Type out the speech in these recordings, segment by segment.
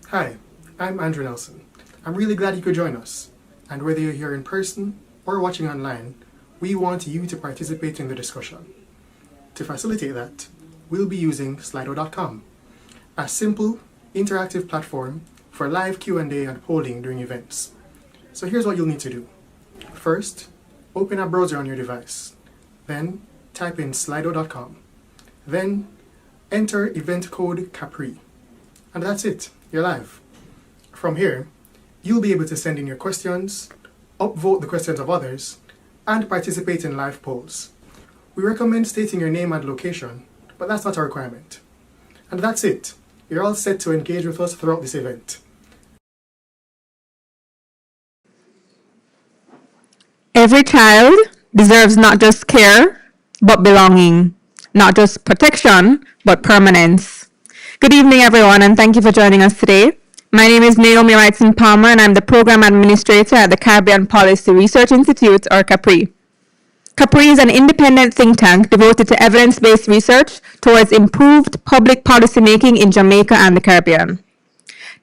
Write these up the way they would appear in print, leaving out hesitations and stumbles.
Hi, I'm Andrew Nelson. I'm really glad you could join us. And whether you're here in person or watching online, we want you to participate in the discussion. To facilitate that, we'll be using Slido.com, a simple, interactive platform for live Q&A and polling during events. So here's what you'll need to do. First, open a browser on your device. Then, type in Slido.com. Then, enter event code CAPRI. And that's it. You're live. From here, you'll be able to send in your questions, upvote the questions of others, and participate in live polls. We recommend stating your name and location, but that's not a requirement. And that's it. You're all set to engage with us throughout this event. Every child deserves not just care, but belonging. Not just protection, but permanence. Good evening, everyone, and thank you for joining us today. My name is Naomi Wrightson-Palmer, and I'm the Program Administrator at the Caribbean Policy Research Institute, or CAPRI. CAPRI is an independent think tank devoted to evidence-based research towards improved public policymaking in Jamaica and the Caribbean.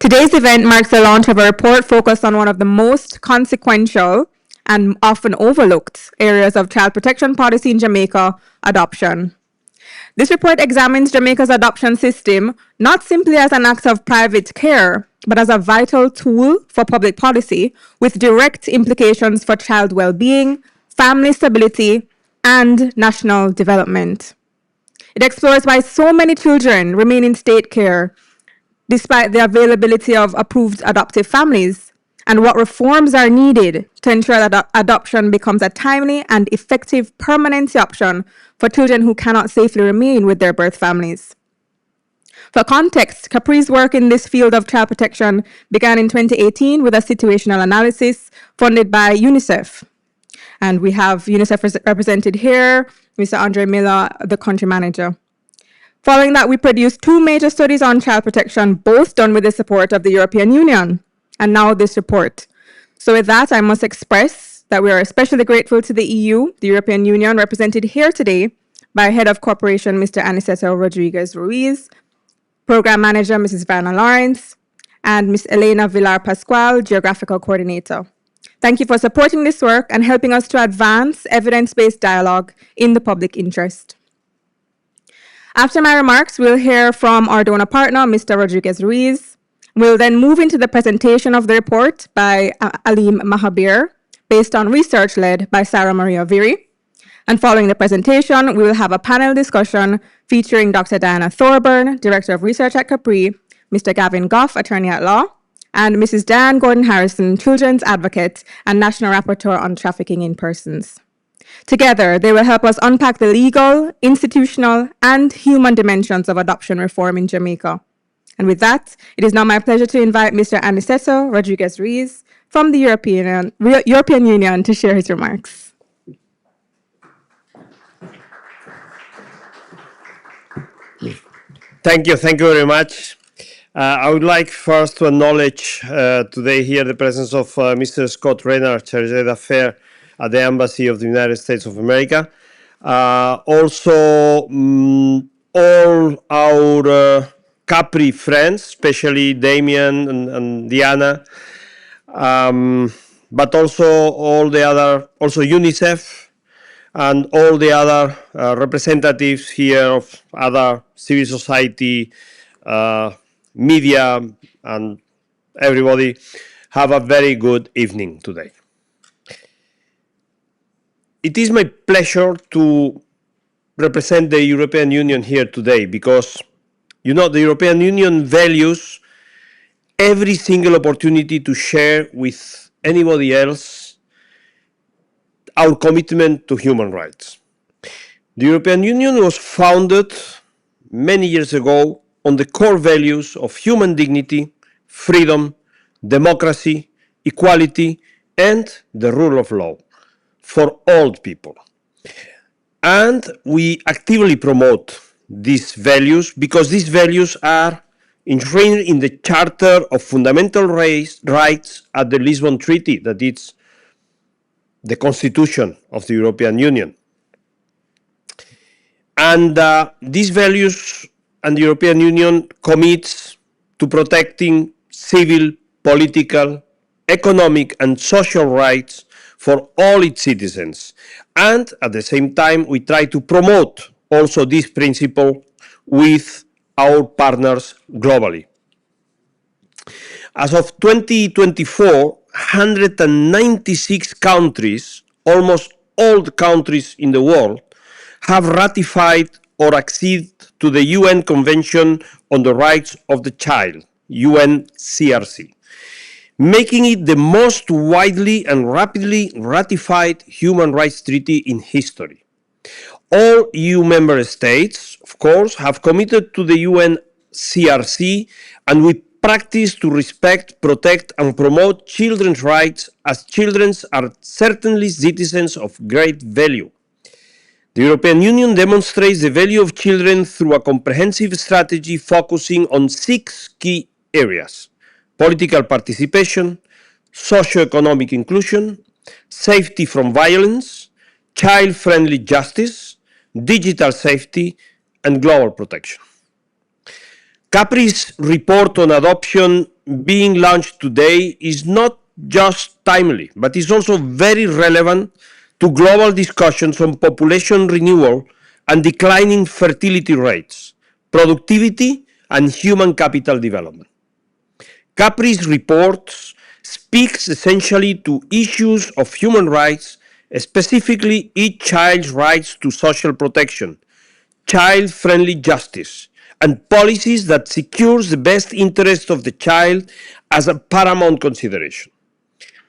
Today's event marks the launch of a report focused on one of the most consequential and often overlooked areas of child protection policy in Jamaica, adoption. This report examines Jamaica's adoption system not simply as an act of private care, but as a vital tool for public policy with direct implications for child well-being, family stability, and national development. It explores why so many children remain in state care despite the availability of approved adoptive families, and what reforms are needed to ensure that adoption becomes a timely and effective permanency option for children who cannot safely remain with their birth families. For context, CAPRI's work in this field of child protection began in 2018 with a situational analysis funded by UNICEF. And we have UNICEF represented here, Mr. Andre Miller, the country manager. Following that, we produced 2 major studies on child protection, both done with the support of the European Union. And now this report. So with that, I must express that we are especially grateful to the EU, the European Union, represented here today by Head of Cooperation, Mr. Aniceto Rodriguez Ruiz, Program Manager, Mrs. Vanna Lawrence, and Ms. Elena Villar Pascual, Geographical Coordinator. Thank you for supporting this work and helping us to advance evidence-based dialogue in the public interest. After my remarks, we'll hear from our donor partner, Mr. Rodriguez Ruiz. We'll then move into the presentation of the report by Alim Mahabir, based on research led by Sarah Maria Viri. And following the presentation, we will have a panel discussion featuring Dr. Diana Thorburn, Director of Research at CAPRI, Mr. Gavin Goff, Attorney at Law, and Mrs. Diane Gordon-Harrison, Children's Advocate and National Rapporteur on Trafficking in Persons. Together, they will help us unpack the legal, institutional, and human dimensions of adoption reform in Jamaica. And with that, it is now my pleasure to invite Mr. Aniceto Rodriguez Ruiz from the European Union to share his remarks. Thank you very much. I would like first to acknowledge today here the presence of Mr. Scott Renner, Charge d'Affaires at the Embassy of the United States of America. Also, all our CAPRI friends, especially Damien and Diana, but also all the other, also UNICEF, and all the other representatives here of other civil society, media, and everybody. Have a very good evening today. It is my pleasure to represent the European Union here today because, you know, the European Union values every single opportunity to share with anybody else our commitment to human rights. The European Union was founded many years ago on the core values of human dignity, freedom, democracy, equality, and the rule of law for all people. And we actively promote these values because these values are enshrined in the Charter of Fundamental Rights at the Lisbon Treaty that is the Constitution of the European Union. And these values and the European Union commits to protecting civil, political, economic and social rights for all its citizens. And at the same time, we try to promote also this principle with our partners globally. As of 2024, 196 countries, almost all the countries in the world, have ratified or acceded to the UN Convention on the Rights of the Child, UNCRC, making it the most widely and rapidly ratified human rights treaty in history. All EU member states, of course, have committed to the UNCRC, and we practice to respect, protect, and promote children's rights, as children are certainly citizens of great value. The European Union demonstrates the value of children through a comprehensive strategy focusing on 6 key areas: political participation, socio-economic inclusion, safety from violence, child-friendly justice, digital safety, and global protection. CAPRI's report on adoption being launched today is not just timely, but is also very relevant to global discussions on population renewal and declining fertility rates, productivity, and human capital development. CAPRI's report speaks essentially to issues of human rights, specifically each child's rights to social protection, child-friendly justice, and policies that secures the best interest of the child as a paramount consideration.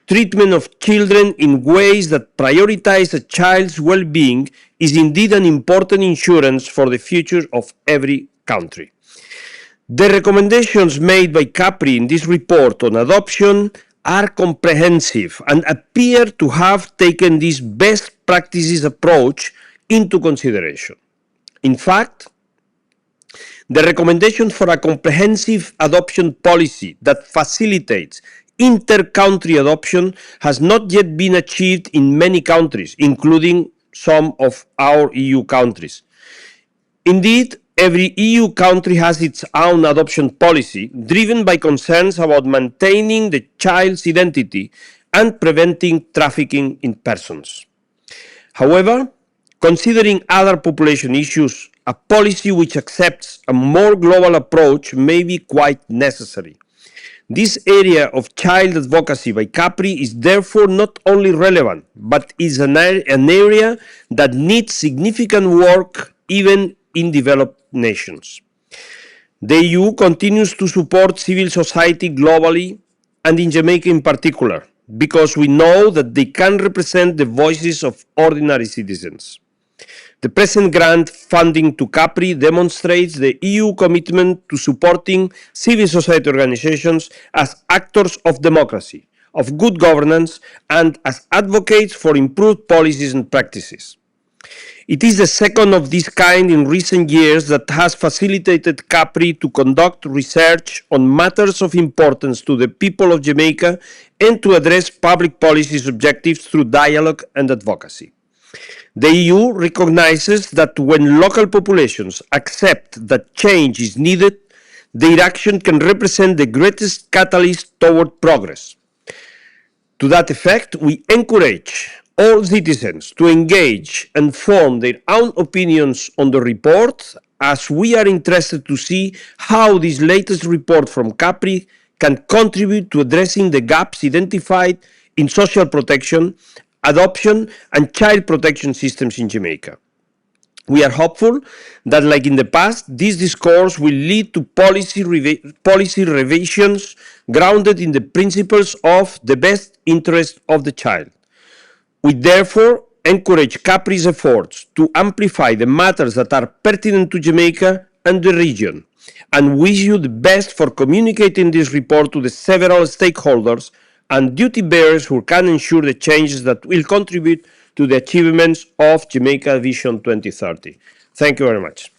Treatment of children in ways that prioritize a child's well-being is indeed an important insurance for the future of every country. The recommendations made by CAPRI in this report on adoption are comprehensive and appear to have taken this best practices approach into consideration. In fact, the recommendation for a comprehensive adoption policy that facilitates inter-country adoption has not yet been achieved in many countries, including some of our EU countries. Indeed, every EU country has its own adoption policy, driven by concerns about maintaining the child's identity and preventing trafficking in persons. However, considering other population issues, a policy which accepts a more global approach may be quite necessary. This area of child advocacy by CAPRI is therefore not only relevant, but is an area that needs significant work even in developed nations. The EU continues to support civil society globally and in Jamaica in particular, because we know that they can represent the voices of ordinary citizens. The present grant funding to CAPRI demonstrates the EU commitment to supporting civil society organizations as actors of democracy, of good governance, and as advocates for improved policies and practices. It is the second of this kind in recent years that has facilitated CAPRI to conduct research on matters of importance to the people of Jamaica and to address public policy objectives through dialogue and advocacy. The EU recognizes that when local populations accept that change is needed, their action can represent the greatest catalyst toward progress. To that effect, we encourage all citizens to engage and form their own opinions on the report, as we are interested to see how this latest report from CAPRI can contribute to addressing the gaps identified in social protection, adoption, and child protection systems in Jamaica. We are hopeful that, like in the past, this discourse will lead to policy revisions grounded in the principles of the best interest of the child. We therefore encourage CAPRI's efforts to amplify the matters that are pertinent to Jamaica and the region, and wish you the best for communicating this report to the several stakeholders and duty bearers who can ensure the changes that will contribute to the achievements of Jamaica Vision 2030. Thank you very much.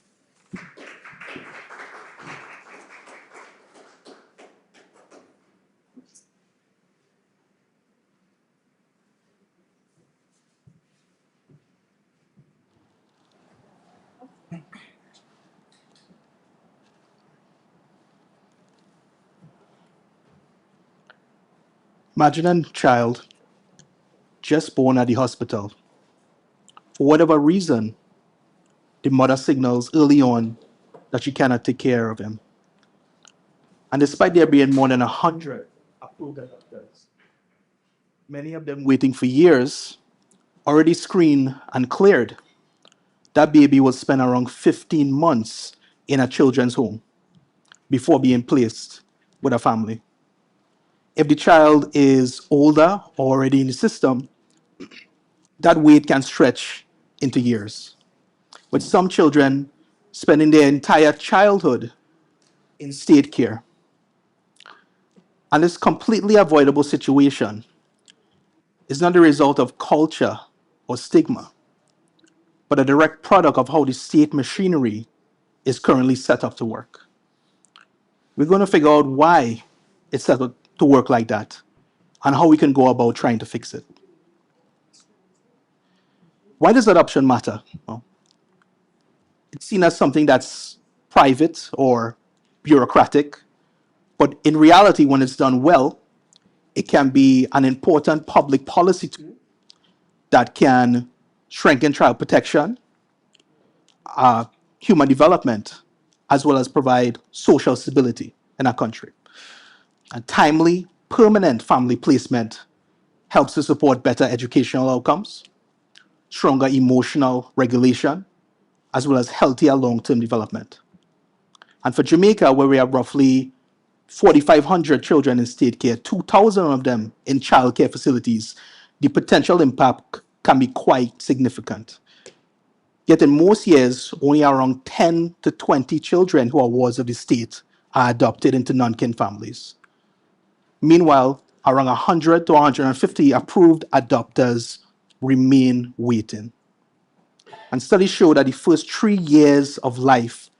Imagine a child just born at the hospital. For whatever reason, the mother signals early on that she cannot take care of him. And despite there being more than 100 approved adopters, many of them waiting for years, already screened and cleared, that baby will spend around 15 months in a children's home before being placed with a family. If the child is older or already in the system, that wait can stretch into years, with some children spending their entire childhood in state care. And this completely avoidable situation is not the result of culture or stigma, but a direct product of how the state machinery is currently set up to work. We're going to figure out why it's set up to work like that and how we can go about trying to fix it. Why does adoption matter? Well, it's seen as something that's private or bureaucratic, but in reality, when it's done well, it can be an important public policy tool that can strengthen child protection, human development, as well as provide social stability in our country. And timely, permanent family placement helps to support better educational outcomes, stronger emotional regulation, as well as healthier long-term development. And for Jamaica, where we have roughly 4,500 children in state care, 2,000 of them in child care facilities, the potential impact can be quite significant. Yet in most years, only around 10 to 20 children who are wards of the state are adopted into non-kin families. Meanwhile, around 100 to 150 approved adopters remain waiting. And studies show that the first 3 years of life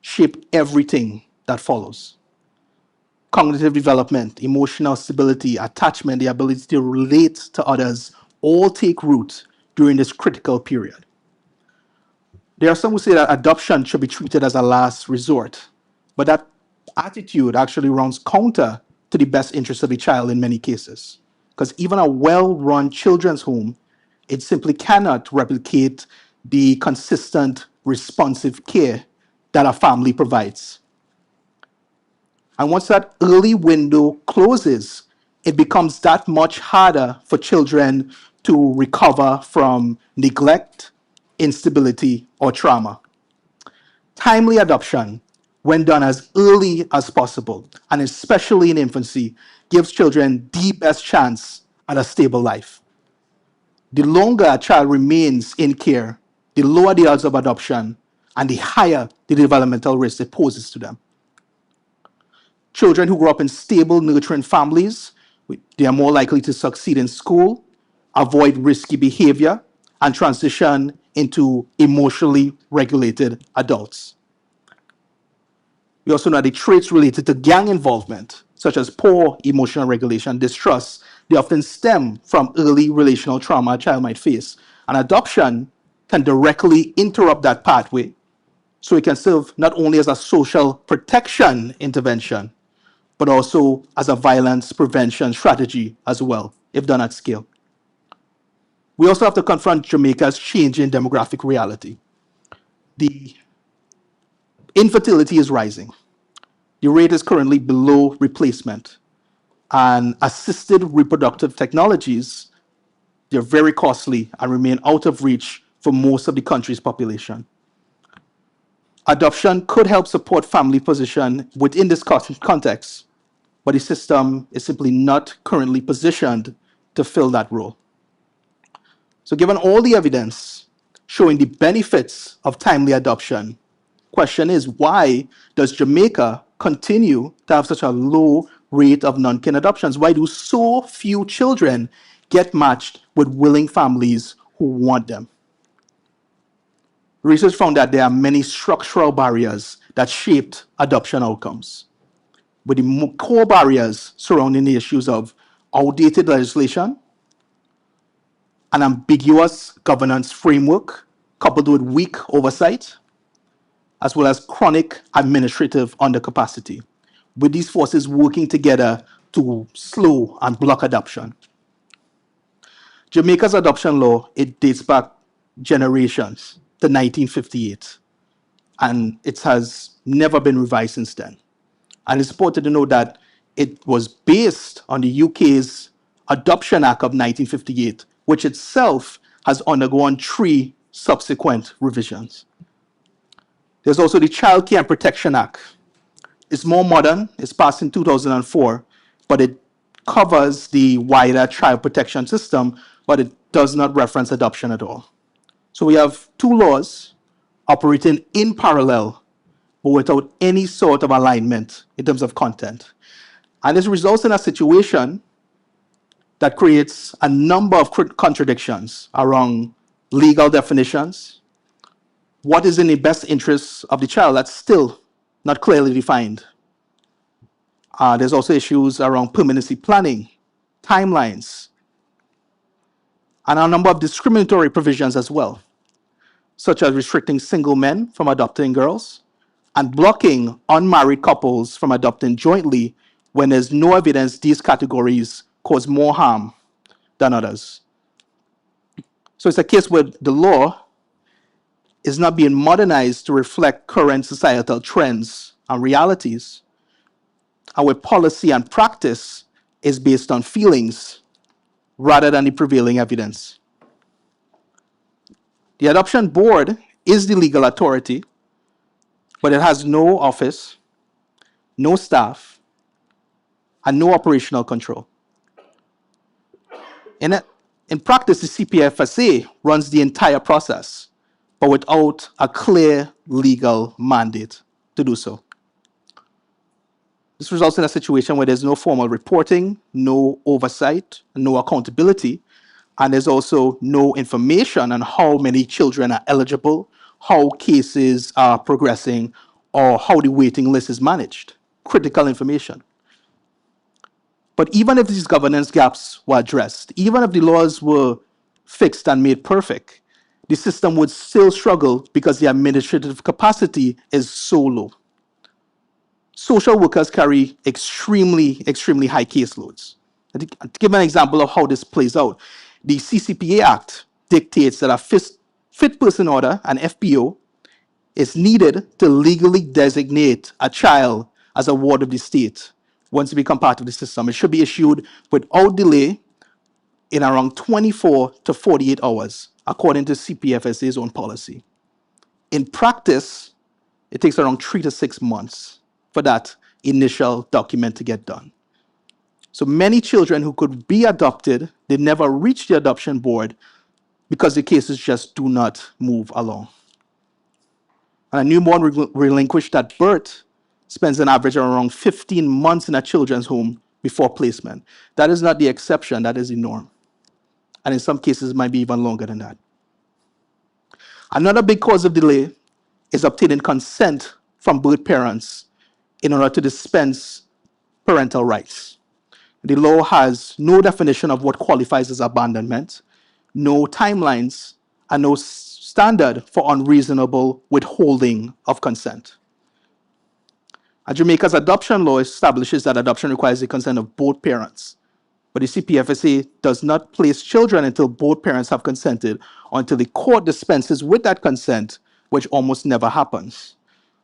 shape everything that follows. Cognitive development, emotional stability, attachment, the ability to relate to others all take root during this critical period. There are some who say that adoption should be treated as a last resort, but that attitude actually runs counter to the best interest of the child in many cases. Because even a well run children's home, it simply cannot replicate the consistent, responsive care that a family provides. And once that early window closes, it becomes that much harder for children to recover from neglect, instability, or trauma. Timely adoption, when done as early as possible, and especially in infancy, gives children the best chance at a stable life. The longer a child remains in care, the lower the odds of adoption and the higher the developmental risk it poses to them. Children who grow up in stable, nurturing families, they are more likely to succeed in school, avoid risky behavior, and transition into emotionally regulated adults. We also know the traits related to gang involvement, such as poor emotional regulation, distrust, they often stem from early relational trauma a child might face. And adoption can directly interrupt that pathway, so it can serve not only as a social protection intervention, but also as a violence prevention strategy as well, if done at scale. We also have to confront Jamaica's changing demographic reality. The infertility is rising. The rate is currently below replacement. And assisted reproductive technologies, they're very costly and remain out of reach for most of the country's population. Adoption could help support family position within this context, but the system is simply not currently positioned to fill that role. So given all the evidence showing the benefits of timely adoption, question is, why does Jamaica continue to have such a low rate of non-kin adoptions? Why do so few children get matched with willing families who want them? Research found that there are many structural barriers that shaped adoption outcomes, with the core barriers surrounding the issues of outdated legislation, an ambiguous governance framework coupled with weak oversight, as well as chronic administrative undercapacity. With these forces working together, to slow and block adoption. Jamaica's adoption law, it dates back generations to 1958, and it has never been revised since then. And it's important to know that it was based on the UK's Adoption Act of 1958, which itself has undergone 3 subsequent revisions. There's also the Child Care and Protection Act. It's more modern, it's passed in 2004, but it covers the wider child protection system, but it does not reference adoption at all. So we have 2 laws operating in parallel, but without any sort of alignment in terms of content. And this results in a situation that creates a number of contradictions around legal definitions. What is in the best interests of the child? That's still not clearly defined. There's also issues around permanency planning, timelines, and a number of discriminatory provisions as well, such as restricting single men from adopting girls and blocking unmarried couples from adopting jointly when there's no evidence these categories cause more harm than others. So it's a case where the law is not being modernized to reflect current societal trends and realities, and where policy and practice is based on feelings rather than the prevailing evidence. The adoption board is the legal authority, but it has no office, no staff, and no operational control. In practice, the CPFSA runs the entire process, but without a clear legal mandate to do so. This results in a situation where there's no formal reporting, no oversight, no accountability, and there's also no information on how many children are eligible, how cases are progressing, or how the waiting list is managed. Critical information. But even if these governance gaps were addressed, even if the laws were fixed and made perfect, the system would still struggle because the administrative capacity is so low. Social workers carry extremely high caseloads. To give an example of how this plays out, the CCPA Act dictates that a fit person order, an FPO, is needed to legally designate a child as a ward of the state once it becomes part of the system. It should be issued without delay in around 24 to 48 hours, according to CPFSA's own policy. In practice, it takes around 3 to 6 months for that initial document to get done. So many children who could be adopted, they never reach the adoption board because the cases just do not move along. And a newborn relinquished at birth spends an average of around 15 months in a children's home before placement. That is not the exception, that is the norm. And in some cases, it might be even longer than that. Another big cause of delay is obtaining consent from both parents in order to dispense parental rights. The law has no definition of what qualifies as abandonment, no timelines, and no standard for unreasonable withholding of consent. And Jamaica's adoption law establishes that adoption requires the consent of both parents. But the CPFSA does not place children until both parents have consented or until the court dispenses with that consent, which almost never happens.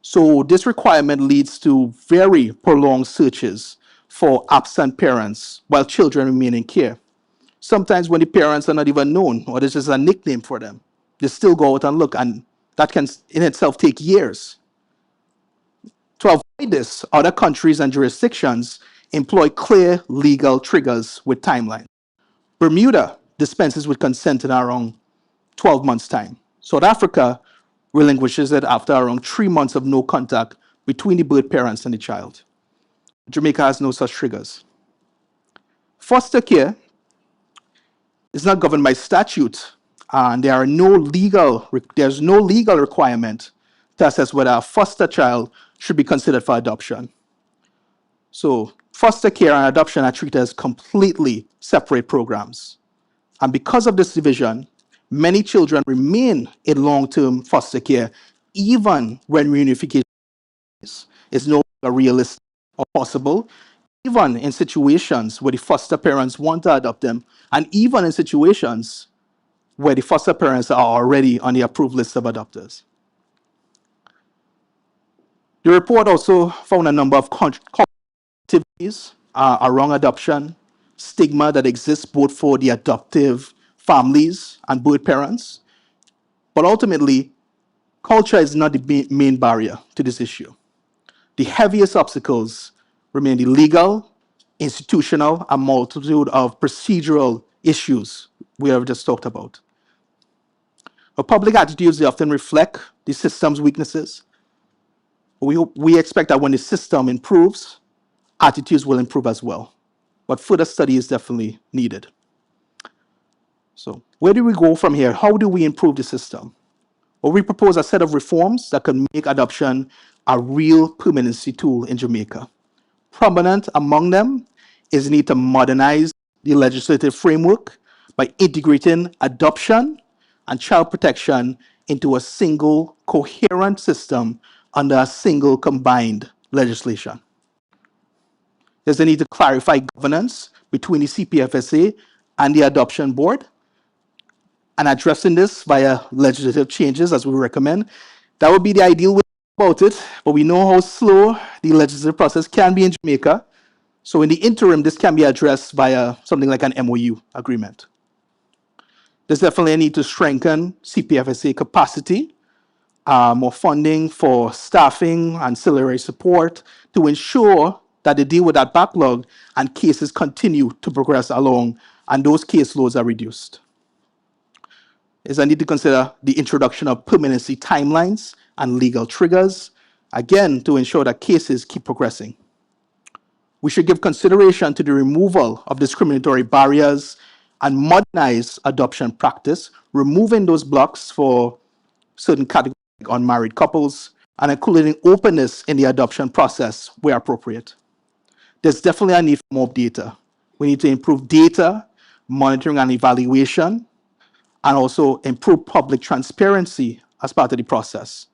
So this requirement leads to very prolonged searches for absent parents while children remain in care. Sometimes when the parents are not even known, or this is a nickname for them, they still go out and look, and that can in itself take years. To avoid this, other countries and jurisdictions employ clear legal triggers with timelines. Bermuda dispenses with consent in around 12 months' time. South Africa relinquishes it after around 3 months of no contact between the birth parents and the child. Jamaica has no such triggers. Foster care is not governed by statute, and there's no legal requirement to assess whether a foster child should be considered for adoption. So foster care and adoption are treated as completely separate programs. And because of this division, many children remain in long-term foster care even when reunification is no longer realistic or possible even in situations where the foster parents want to adopt them, and even in situations where the foster parents are already on the approved list of adopters. The report also found a number of activities around adoption, stigma that exists both for the adoptive families and birth parents. But ultimately, culture is not the main barrier to this issue. The heaviest obstacles remain the legal, institutional, and multitude of procedural issues we have just talked about. Our public attitudes, they often reflect the system's weaknesses. We expect that when the system improves, attitudes will improve as well. But further study is definitely needed. So where do we go from here? How do we improve the system? Well, we propose a set of reforms that can make adoption a real permanency tool in Jamaica. Prominent among them is the need to modernize the legislative framework by integrating adoption and child protection into a single coherent system under a single combined legislation. There's a need to clarify governance between the CPFSA and the adoption board, and addressing this via legislative changes as we recommend. That would be the ideal way about it, but we know how slow the legislative process can be in Jamaica. So in the interim, this can be addressed via something like an MOU agreement. There's definitely a need to strengthen CPFSA capacity, more funding for staffing, ancillary support to ensure that they deal with that backlog and cases continue to progress along and those caseloads are reduced. Is I need to consider the introduction of permanency timelines and legal triggers, again, to ensure that cases keep progressing. We should give consideration to the removal of discriminatory barriers and modernize adoption practice, removing those blocks for certain categories like unmarried couples, and including openness in the adoption process where appropriate. There's definitely a need for more data. We need to improve data, monitoring and evaluation, and also improve public transparency as part of the process.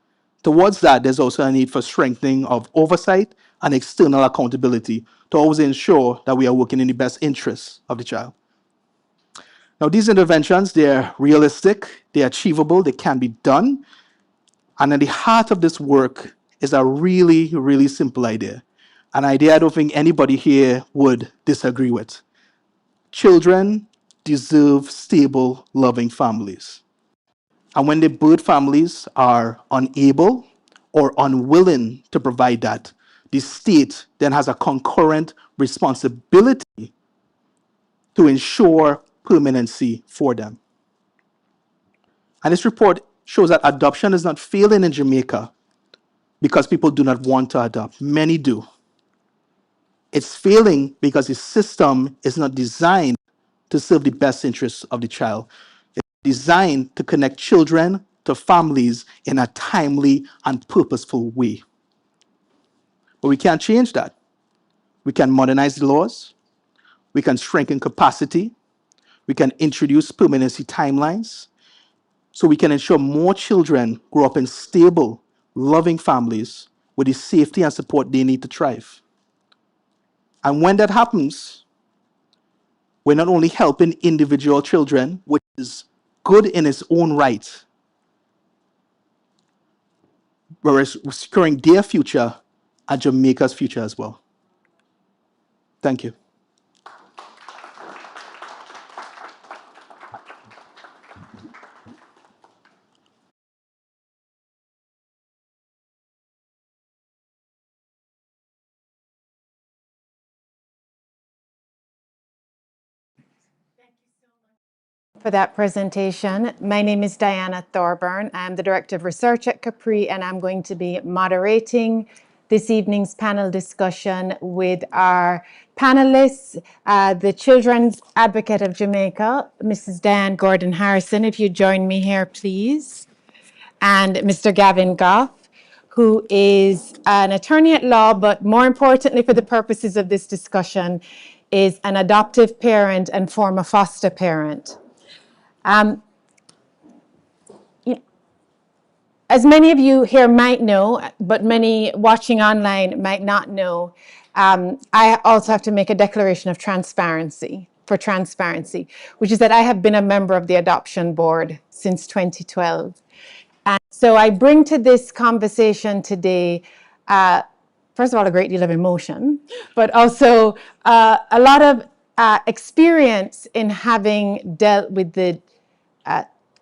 Towards that, there's also a need for strengthening of oversight and external accountability to always ensure that we are working in the best interests of the child. Now, these interventions, they're realistic, they're achievable, they can be done. And at the heart of this work is a really, really simple idea. An idea I don't think anybody here would disagree with. Children deserve stable, loving families. And when the birth families are unable or unwilling to provide that, the state then has a concurrent responsibility to ensure permanency for them. And this report shows that adoption is not failing in Jamaica because people do not want to adopt. Many do. It's failing because the system is not designed to serve the best interests of the child. It's designed to connect children to families in a timely and purposeful way. But we can't change that. We can modernize the laws. We can strengthen capacity. We can introduce permanency timelines so we can ensure more children grow up in stable, loving families with the safety and support they need to thrive. And when that happens, we're not only helping individual children, which is good in its own right, but we're securing their future and Jamaica's future as well. Thank you. For that presentation. My name is Diana Thorburn. I'm the Director of Research at CAPRI, and I'm going to be moderating this evening's panel discussion with our panelists, the Children's Advocate of Jamaica, Mrs. Diane Gordon Harrison, if you join me here, please, and Mr. Gavin Goff, who is an attorney at law, but more importantly for the purposes of this discussion, is an adoptive parent and former foster parent. As many of you here might know, but many watching online might not know, I also have to make a declaration of transparency, which is that I have been a member of the adoption board since 2012. And so I bring to this conversation today, first of all, a great deal of emotion, but also a lot of experience in having dealt with the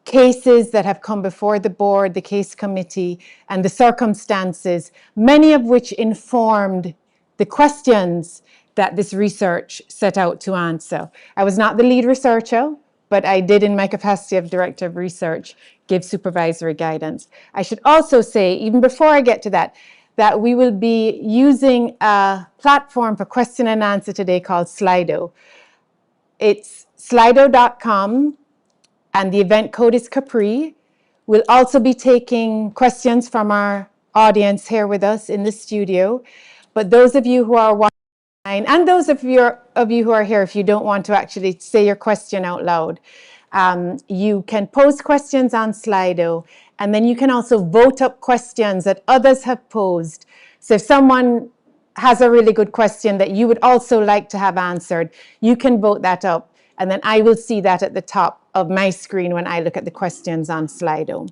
cases that have come before the board, the case committee, and the circumstances, many of which informed the questions that this research set out to answer. I was not the lead researcher, but I did, in my capacity of director of research, give supervisory guidance. I should also say, even before I get to that, that we will be using a platform for question and answer today called Slido. It's slido.com, and the event code is CAPRI. We'll also be taking questions from our audience here with us in the studio. But those of you who are watching, and those of you who are here, if you don't want to actually say your question out loud, you can post questions on Slido, and then you can also vote up questions that others have posed. So if someone has a really good question that you would also like to have answered, you can vote that up, and then I will see that at the top of my screen when I look at the questions on Slido.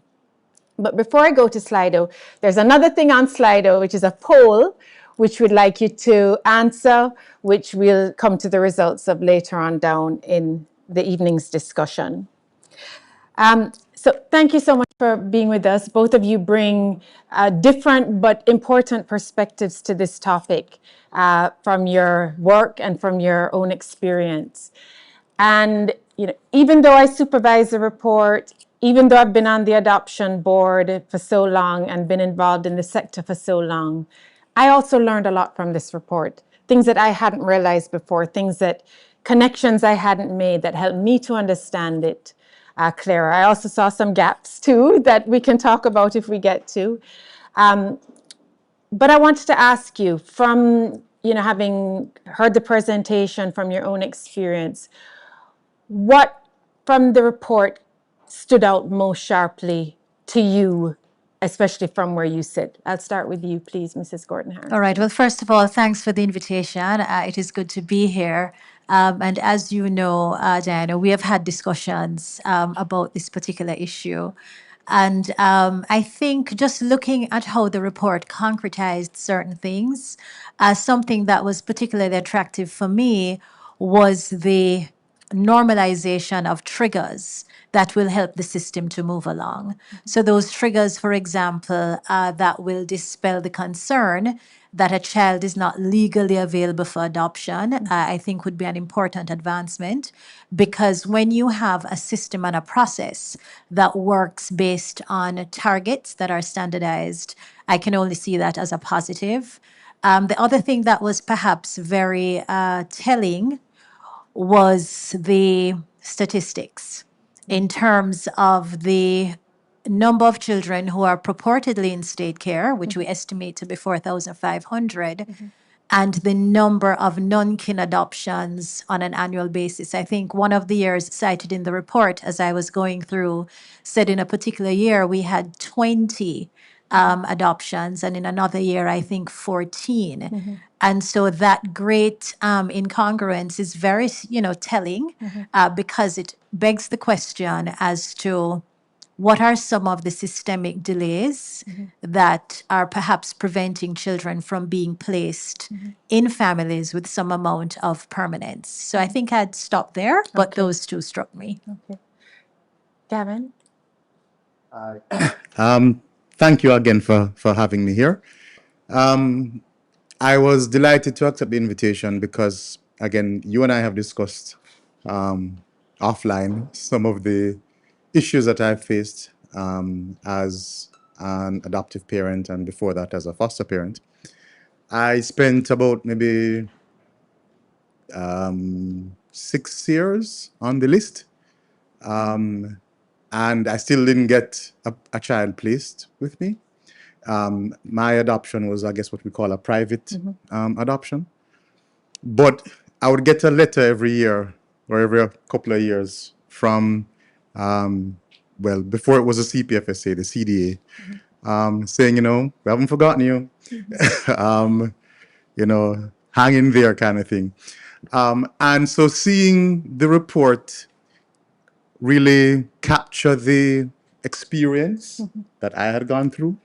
But before I go to Slido, there's another thing on Slido, which is a poll, which we'd like you to answer, which we'll come to the results of later on down in the evening's discussion. So thank you so much for being with us. Both of you bring different but important perspectives to this topic from your work and from your own experience. And even though I supervise the report, even though I've been on the adoption board for so long and been involved in the sector for so long, I also learned a lot from this report. Things that I hadn't realized before, connections I hadn't made that helped me to understand it clearer. I also saw some gaps too that we can talk about if we get to. But I wanted to ask you, from having heard the presentation from your own experience, what from the report stood out most sharply to you, especially from where you sit? I'll start with you, please, Mrs. Gordon-Harris. All right. Well, first of all, thanks for the invitation. It is good to be here. And as you know, Diana, we have had discussions about this particular issue. And I think just looking at how the report concretized certain things, something that was particularly attractive for me was the normalization of triggers that will help the system to move along. So those triggers, for example, that will dispel the concern that a child is not legally available for adoption, I think would be an important advancement, because when you have a system and a process that works based on targets that are standardized, I can only see that as a positive. The other thing that was perhaps very telling was the statistics in terms of the number of children who are purportedly in state care, which we estimate to be 4,500, and the number of non-kin adoptions on an annual basis. I think one of the years cited in the report, as I was going through, said in a particular year we had 20 adoptions, and in another year, I think 14. And so that great incongruence is very, telling, because it begs the question as to what are some of the systemic delays that are perhaps preventing children from being placed in families with some amount of permanence. So I think I'd stop there, but those two struck me. Okay. Gavin? Thank you again for having me here. I was delighted to accept the invitation because, again, you and I have discussed offline some of the issues that I've faced as an adoptive parent and before that as a foster parent. I spent about maybe 6 years on the list. And I still didn't get a child placed with me. My adoption was, I guess, what we call a private adoption. But I would get a letter every year or every couple of years from, well, before it was a CPFSA, the CDA, saying, we haven't forgotten you. hang in there kind of thing. And so seeing the report really capture the experience that I had gone through,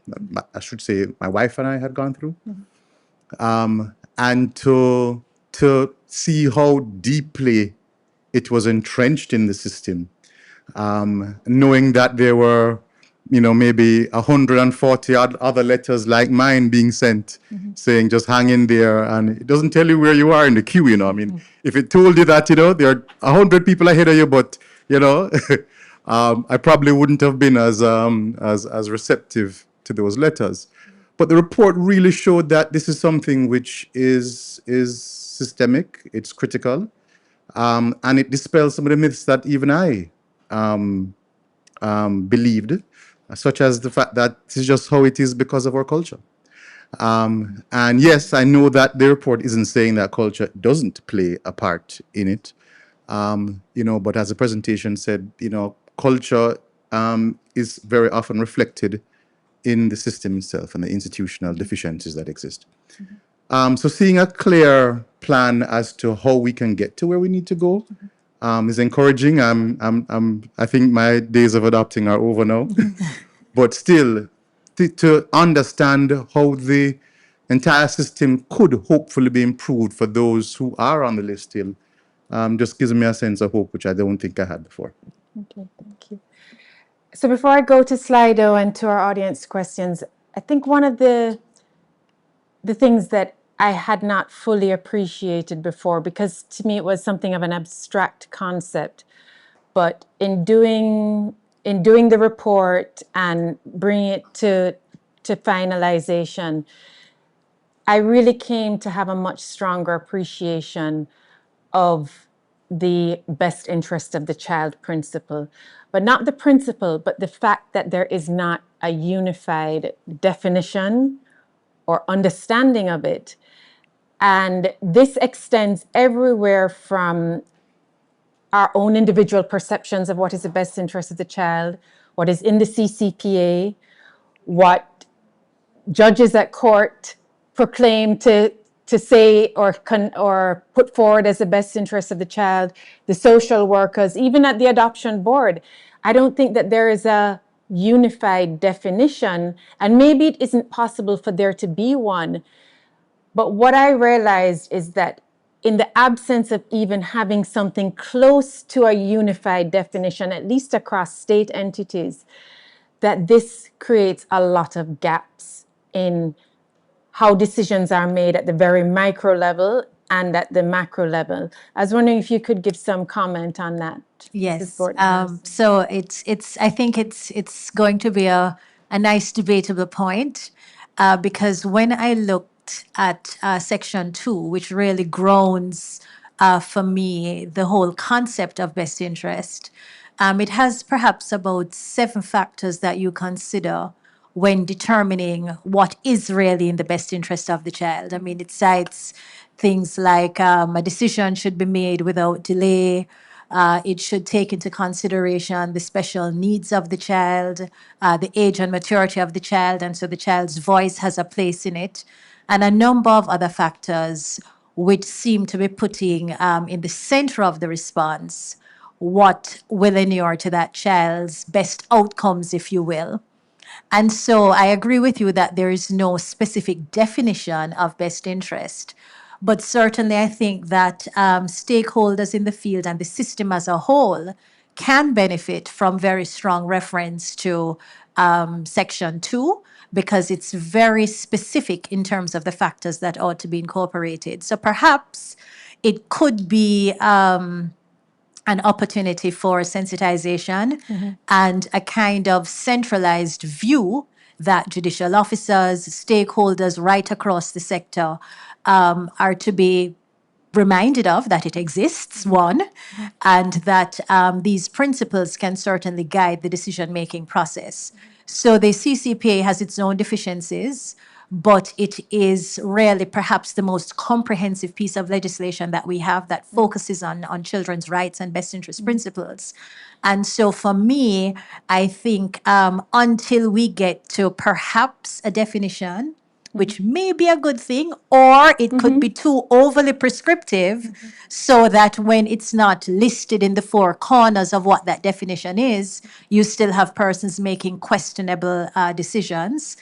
I should say my wife and I had gone through, and to see how deeply it was entrenched in the system, knowing that there were, maybe 140 other letters like mine being sent, saying just hang in there, and it doesn't tell you where you are in the queue. I mean, if it told you that, there are 100 people ahead of you, but I probably wouldn't have been as receptive to those letters. But the report really showed that this is something which is systemic, it's critical, and it dispels some of the myths that even I believed, such as the fact that this is just how it is because of our culture. And yes, I know that the report isn't saying that culture doesn't play a part in it, but as the presentation said, culture is very often reflected in the system itself and the institutional deficiencies that exist. So seeing a clear plan as to how we can get to where we need to go is encouraging. I think my days of adopting are over now, but still, to understand how the entire system could hopefully be improved for those who are on the list still, just gives me a sense of hope, which I don't think I had before. Okay, thank you. So before I go to Slido and to our audience questions, I think one of the things that I had not fully appreciated before, because to me it was something of an abstract concept, but in doing the report and bringing it to finalization, I really came to have a much stronger appreciation of the best interest of the child principle, but not the principle, but the fact that there is not a unified definition or understanding of it. And this extends everywhere from our own individual perceptions of what is the best interest of the child, what is in the CCPA, what judges at court proclaim to say or put forward as the best interest of the child, the social workers, even at the adoption board. I don't think that there is a unified definition, and maybe it isn't possible for there to be one. But what I realized is that in the absence of even having something close to a unified definition, at least across state entities, that this creates a lot of gaps in how decisions are made at the very micro level and at the macro level. I was wondering if you could give some comment on that. Yes. So I think it's going to be a nice debatable point, because when I looked at section 2, which really grounds for me the whole concept of best interest, it has perhaps about 7 factors that you consider when determining what is really in the best interest of the child. I mean, it cites things like a decision should be made without delay. It should take into consideration the special needs of the child, the age and maturity of the child, and so the child's voice has a place in it, and a number of other factors which seem to be putting in the center of the response what will inure to that child's best outcomes, if you will. And so I agree with you that there is no specific definition of best interest. But certainly, I think that stakeholders in the field and the system as a whole can benefit from very strong reference to Section 2, because it's very specific in terms of the factors that ought to be incorporated. So perhaps it could be an opportunity for sensitization and a kind of centralized view that judicial officers, stakeholders right across the sector are to be reminded of, that it exists, one, and that these principles can certainly guide the decision-making process. So the CCPA has its own deficiencies, but it is really perhaps the most comprehensive piece of legislation that we have that focuses on children's rights and best interest principles. And so for me, I think until we get to perhaps a definition which may be a good thing, or it could be too overly prescriptive, so that when it's not listed in the four corners of what that definition is, you still have persons making questionable decisions.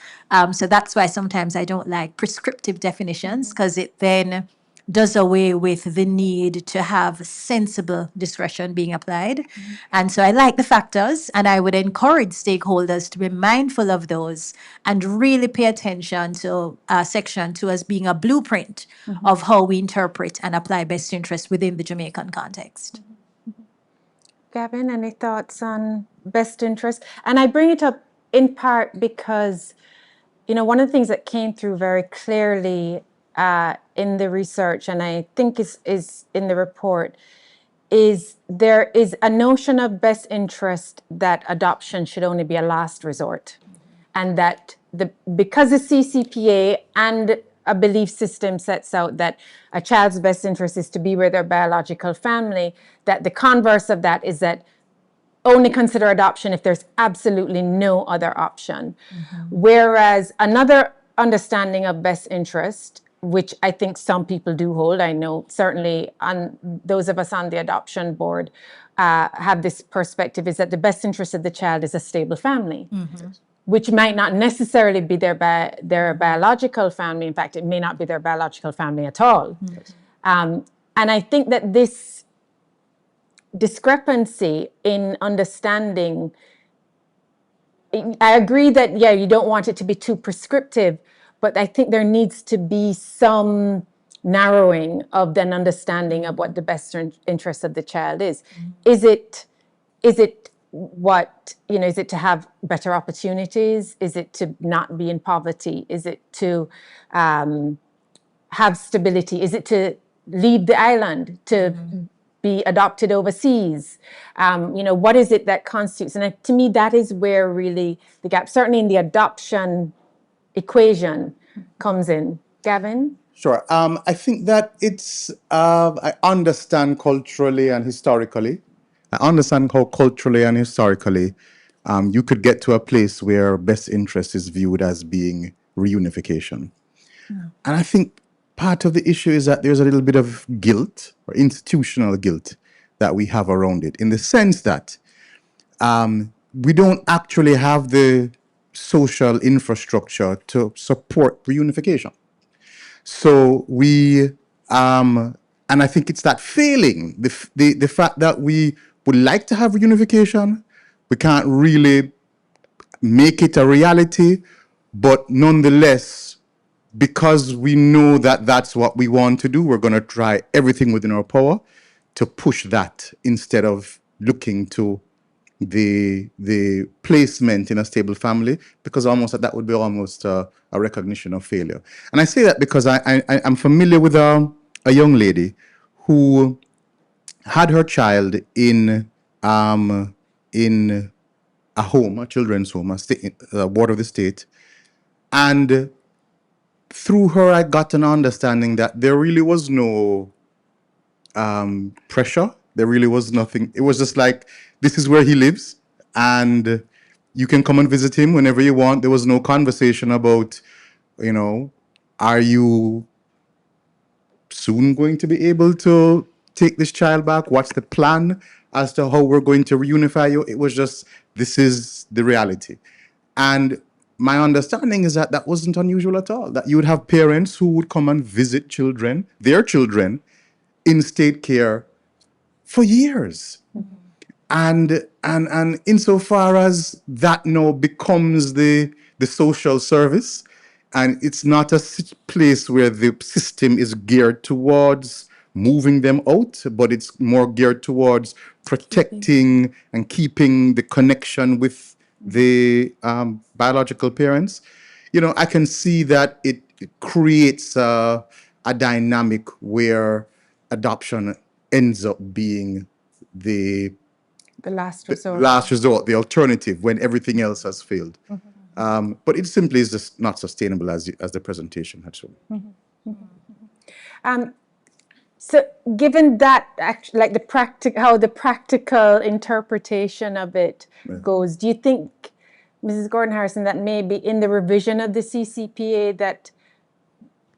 So that's why sometimes I don't like prescriptive definitions, because it then does away with the need to have sensible discretion being applied. And so I like the factors, and I would encourage stakeholders to be mindful of those and really pay attention to Section 2 as being a blueprint of how we interpret and apply best interest within the Jamaican context. Gavin, any thoughts on best interest? And I bring it up in part because, one of the things that came through very clearly in the research, and I think is in the report, is there is a notion of best interest that adoption should only be a last resort, and that because the CCPA and a belief system sets out that a child's best interest is to be with their biological family, that the converse of that is that only consider adoption if there's absolutely no other option. Whereas another understanding of best interest, which I think some people do hold, I know certainly on those of us on the adoption board have this perspective, is that the best interest of the child is a stable family, which might not necessarily be their biological family. In fact, it may not be their biological family at all. And I think that this discrepancy in understanding, I agree that, you don't want it to be too prescriptive, but I think there needs to be some narrowing of an understanding of what the best interest of the child is. Is it what, is it to have better opportunities? Is it to not be in poverty? Is it to have stability? Is it to leave the island, to be adopted overseas? What is it that constitutes? And to me, that is where really the gap, certainly in the adoption equation, comes in. Gavin? Sure. I think that it's, I understand culturally and historically. I understand how culturally and historically you could get to a place where best interest is viewed as being reunification. And I think part of the issue is that there's a little bit of guilt or institutional guilt that we have around it, in the sense that we don't actually have the social infrastructure to support reunification. So we, and I think it's that failing, the fact that we would like to have reunification, we can't really make it a reality, but nonetheless, because we know that that's what we want to do, we're going to try everything within our power to push that, instead of looking to the placement in a stable family, because almost that would be almost a recognition of failure. And I say that because I'm familiar with a young lady who had her child in a home, a children's home, a ward of the state, and through her I got an understanding that there really was no pressure. There really was nothing. It was just like, this is where he lives, and you can come and visit him whenever you want. There was no conversation about, are you soon going to be able to take this child back? What's the plan as to how we're going to reunify you? It was just, this is the reality. And my understanding is that that wasn't unusual at all, that you would have parents who would come and visit their children in state care for years. And insofar as that now becomes the social service, and it's not a place where the system is geared towards moving them out, but it's more geared towards protecting and keeping the connection with the biological parents, I can see that it creates a dynamic where adoption ends up being the last resort. the alternative when everything else has failed. But it simply is just not sustainable, as the presentation had shown. So given that, actually, like how the practical interpretation of it goes, do you think, Mrs. Gordon Harrison, that maybe in the revision of the CCPA, that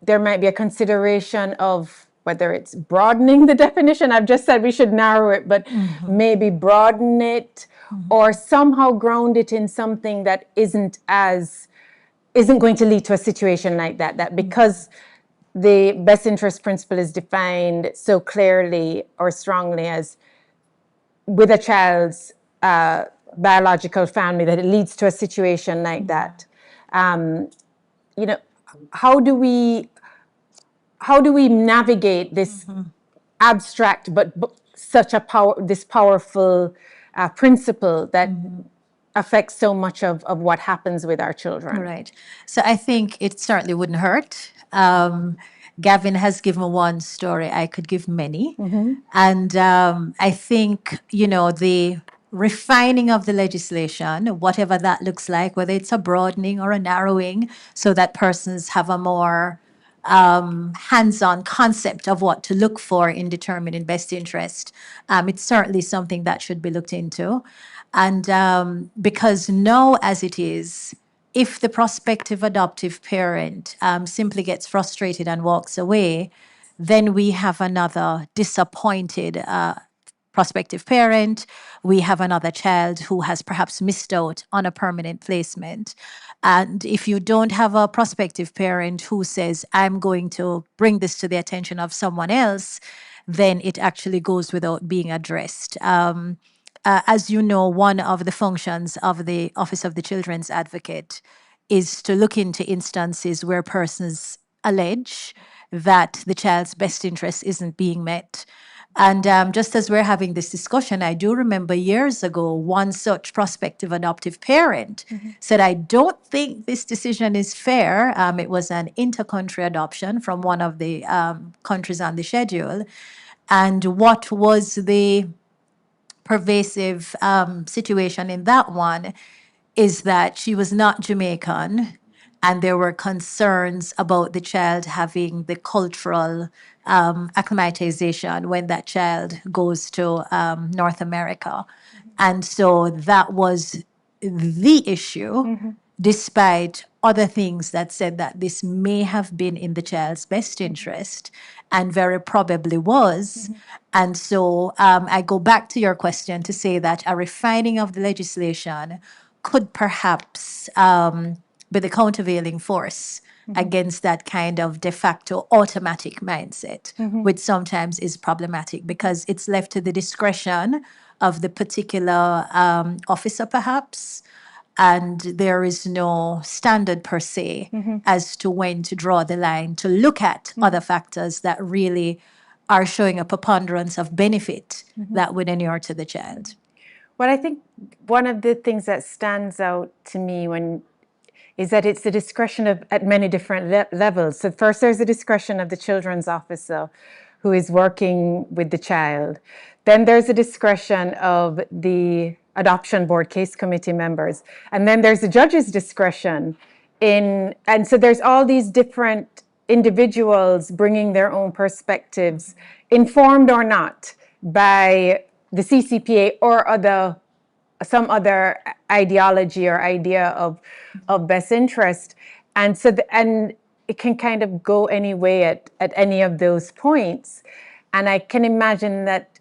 there might be a consideration of whether it's broadening the definition. I've just said we should narrow it, but maybe broaden it or somehow ground it in something that isn't going to lead to a situation like that. That because the best interest principle is defined so clearly or strongly as with a child's biological family, that it leads to a situation like that. You know, how do we navigate this abstract but such a powerful principle that affects so much of what happens with our children? Right. So I think it certainly wouldn't hurt. Gavin has given one story. I could give many. And I think, the refining of the legislation, whatever that looks like, whether it's a broadening or a narrowing, so that persons have a more hands-on concept of what to look for in determining best interest. It's certainly something that should be looked into. And because now, as it is, if the prospective adoptive parent simply gets frustrated and walks away, then we have another disappointed prospective parent. We have another child who has perhaps missed out on a permanent placement. And if you don't have a prospective parent who says, I'm going to bring this to the attention of someone else, then it actually goes without being addressed. As you know, one of the functions of the Office of the Children's Advocate is to look into instances where persons allege that the child's best interest isn't being met. And just as we're having this discussion, I do remember years ago, one such prospective adoptive parent said, I don't think this decision is fair. It was an inter-country adoption from one of the countries on the schedule. And what was the pervasive situation in that one is that she was not Jamaican, and there were concerns about the child having the cultural acclimatization when that child goes to North America. And so that was the issue, despite other things that said that this may have been in the child's best interest and very probably was. And so I go back to your question to say that a refining of the legislation could perhaps be the countervailing force against that kind of de facto automatic mindset, which sometimes is problematic because it's left to the discretion of the particular officer, perhaps. And there is no standard per se as to when to draw the line, to look at other factors that really are showing a preponderance of benefit that would inure to the child. Well, I think one of the things that stands out to me is that it's the discretion at many different levels. So first, there's the discretion of the children's officer who is working with the child. Then there's the discretion of the adoption board case committee members. And then there's the judge's discretion and so there's all these different individuals bringing their own perspectives, informed or not, by the CCPA or some other ideology or idea of best interest. And so and it can kind of go any way at any of those points. And I can imagine that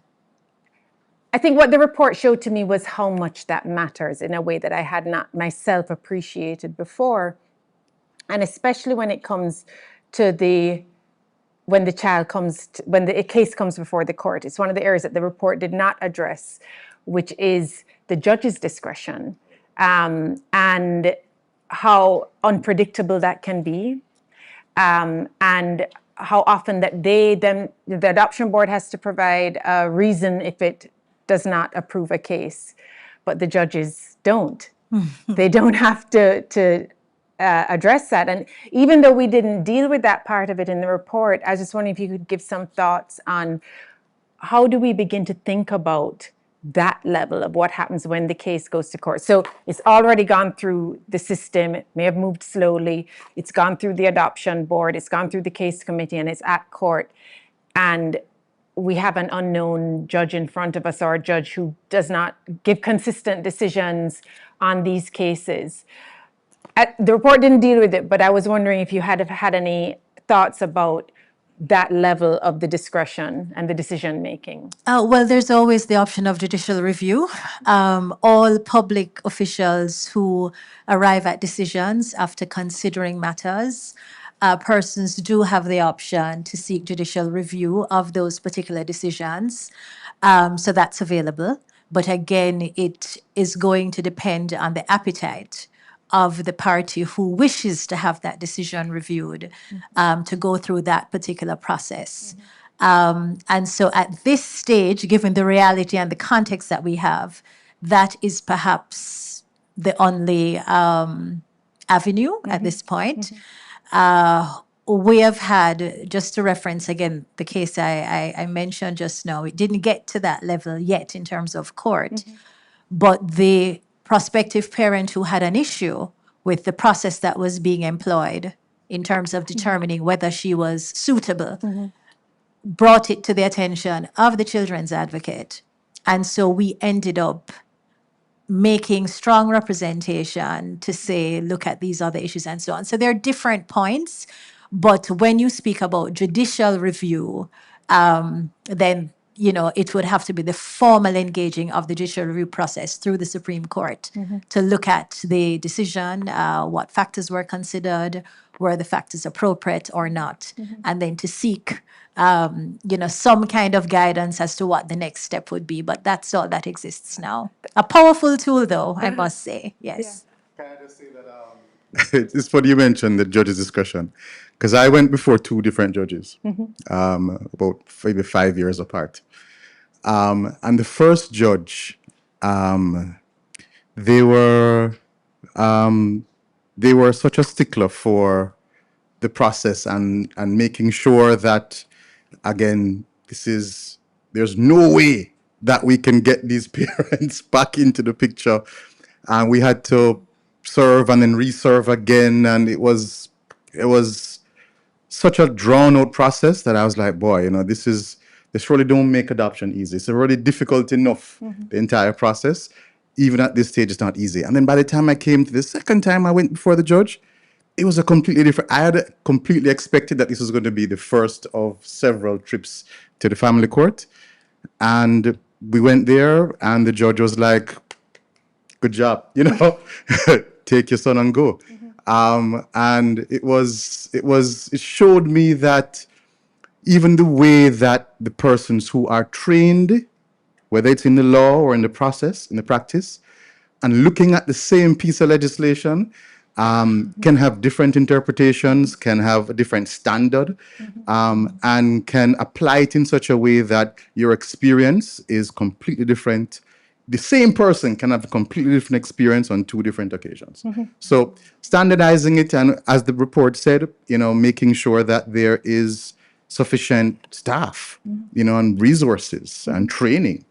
I think what the report showed to me was how much that matters in a way that I had not myself appreciated before. And especially when it comes to when the case comes before the court. It's one of the areas that the report did not address, which is the judge's discretion, and how unpredictable that can be, and how often that the adoption board has to provide a reason if it does not approve a case, but the judges don't. They don't have to address that. And even though we didn't deal with that part of it in the report, I was just wondering if you could give some thoughts on how do we begin to think about that level of what happens when the case goes to court. So it's already gone through the system. It may have moved slowly. It's gone through the adoption board. It's gone through the case committee, and it's at court. And we have an unknown judge in front of us, or a judge who does not give consistent decisions on these cases. The report didn't deal with it, but I was wondering if you had any thoughts about that level of the discretion and the decision making? Well, there's always the option of judicial review. All public officials who arrive at decisions after considering matters, persons do have the option to seek judicial review of those particular decisions. So that's available. But again, it is going to depend on the appetite of the party who wishes to have that decision reviewed, to go through that particular process. And so at this stage, given the reality and the context that we have, that is perhaps the only avenue at this point. We have had, just to reference again, the case I mentioned just now, it didn't get to that level yet in terms of court, but the prospective parent who had an issue with the process that was being employed in terms of determining whether she was suitable brought it to the attention of the children's advocate. And so we ended up making strong representation to say, look at these other issues and so on. So there are different points, but when you speak about judicial review, then it would have to be the formal engaging of the judicial review process through the Supreme Court to look at the decision, what factors were considered, were the factors appropriate or not, and then to seek some kind of guidance as to what the next step would be. But that's all that exists now. A powerful tool, though, I must say. Yes. Can I just say that it's funny you mentioned the judge's discretion, because I went before two different judges, about maybe 5 years apart. And the first judge, they were such a stickler for the process and making sure that, again, there's no way that we can get these parents back into the picture. And we had to serve and then reserve again. And it was such a drawn out process that I was like, boy, this really don't make adoption easy. It's already difficult enough, the entire process. Even at this stage, it's not easy. And then by the time I came to the second time I went before the judge, it was a completely different. I had completely expected that this was going to be the first of several trips to the family court. And we went there and the judge was like, good job, take your son and go. And it showed me that even the way that the persons who are trained, whether it's in the law or in the process, in the practice, and looking at the same piece of legislation, can have different interpretations, can have a different standard, and can apply it in such a way that your experience is completely different. The same person can have a completely different experience on two different occasions. So standardizing it, and as the report said, making sure that there is sufficient staff, and resources and training,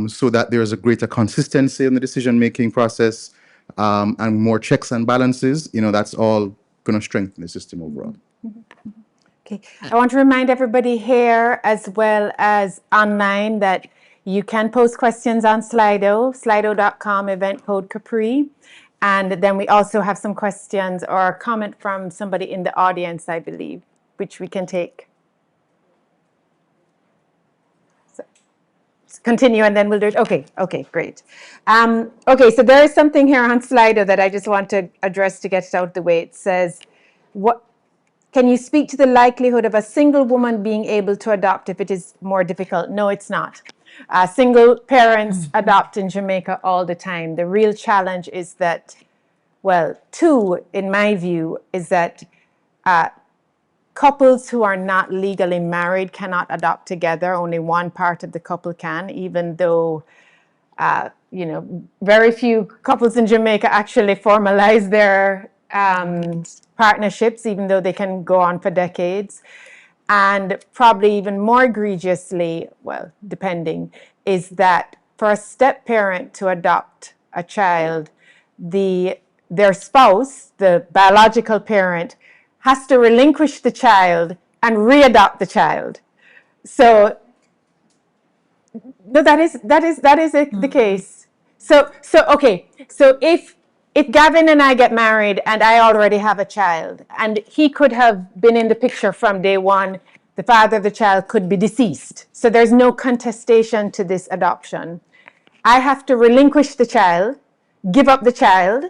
so that there is a greater consistency in the decision-making process, and more checks and balances, that's all going to strengthen the system overall. Okay. I want to remind everybody here as well as online that you can post questions on slido.com, event code CAPRI. And then we also have some questions or a comment from somebody in the audience, I believe, which we can take. So, continue and then we'll do it. Okay, great. Okay, so there is something here on Slido that I just want to address to get it out of the way. It says, can you speak to the likelihood of a single woman being able to adopt if it is more difficult? No, it's not. Single parents adopt in Jamaica all the time. The real challenge is that, two, in my view, is that couples who are not legally married cannot adopt together. Only one part of the couple can, even though, very few couples in Jamaica actually formalize their partnerships, even though they can go on for decades. And probably even more egregiously, depending, is that for a step parent to adopt a child, their spouse, the biological parent, has to relinquish the child and readopt the child. So, no, that is the case. So if if Gavin and I get married and I already have a child, and he could have been in the picture from day one, the father of the child could be deceased. So there's no contestation to this adoption. I have to relinquish the child, give up the child,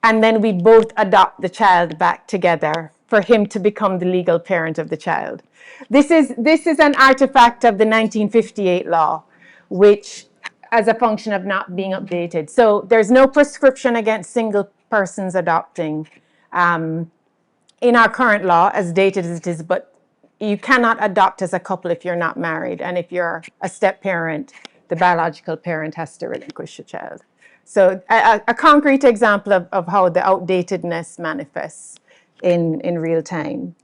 and then we both adopt the child back together for him to become the legal parent of the child. This is an artifact of the 1958 law, which as a function of not being updated. So there's no prescription against single persons adopting in our current law, as dated as it is, but you cannot adopt as a couple if you're not married. And if you're a step parent, the biological parent has to relinquish the child. So a concrete example of how the outdatedness manifests in real time.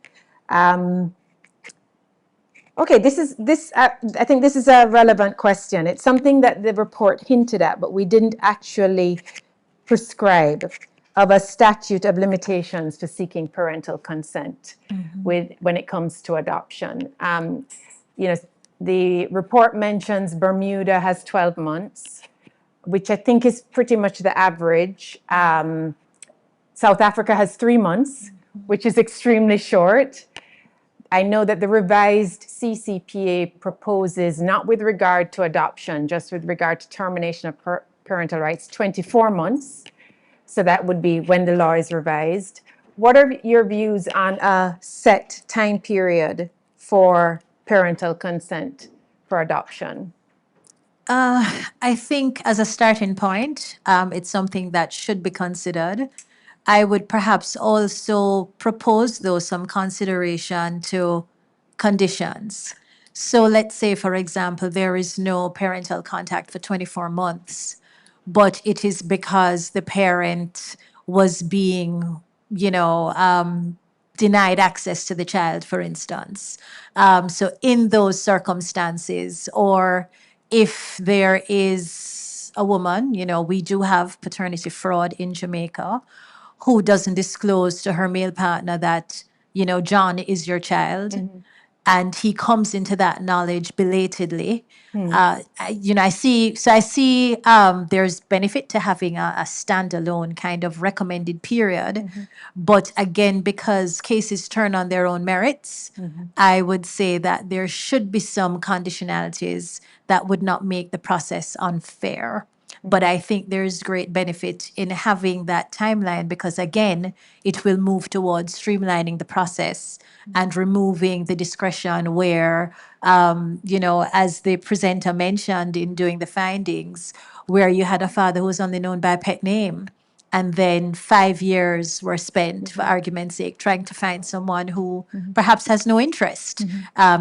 Okay, I think this is a relevant question. It's something that the report hinted at, but we didn't actually prescribe, of a statute of limitations for seeking parental consent when it comes to adoption. The report mentions Bermuda has 12 months, which I think is pretty much the average. South Africa has 3 months, which is extremely short. I know that the revised CCPA proposes, not with regard to adoption, just with regard to termination of parental rights, 24 months. So that would be when the law is revised. What are your views on a set time period for parental consent for adoption? I think as a starting point, it's something that should be considered. I would perhaps also propose, though, some consideration to conditions. So let's say, for example, there is no parental contact for 24 months, but it is because the parent was being, denied access to the child, for instance. So in those circumstances, or if there is a woman, we do have paternity fraud in Jamaica, who doesn't disclose to her male partner that, John is your child, and he comes into that knowledge belatedly. I see there's benefit to having a standalone kind of recommended period. But again, because cases turn on their own merits, I would say that there should be some conditionalities that would not make the process unfair. But I think there's great benefit in having that timeline because, again, it will move towards streamlining the process and removing the discretion where, as the presenter mentioned in doing the findings, where you had a father who was only known by a pet name. And then 5 years were spent, for argument's sake, trying to find someone who perhaps has no interest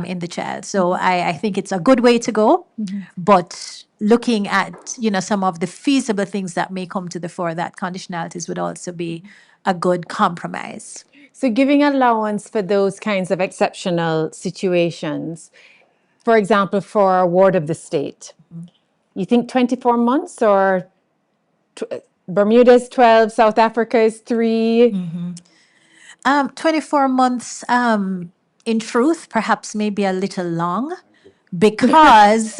in the child. So I think it's a good way to go. But looking at, some of the feasible things that may come to the fore, that conditionalities would also be a good compromise. So giving allowance for those kinds of exceptional situations, for example, for a ward of the state, you think 24 months or Bermuda is 12, South Africa is 3? 24 months, in truth, perhaps maybe a little long. Because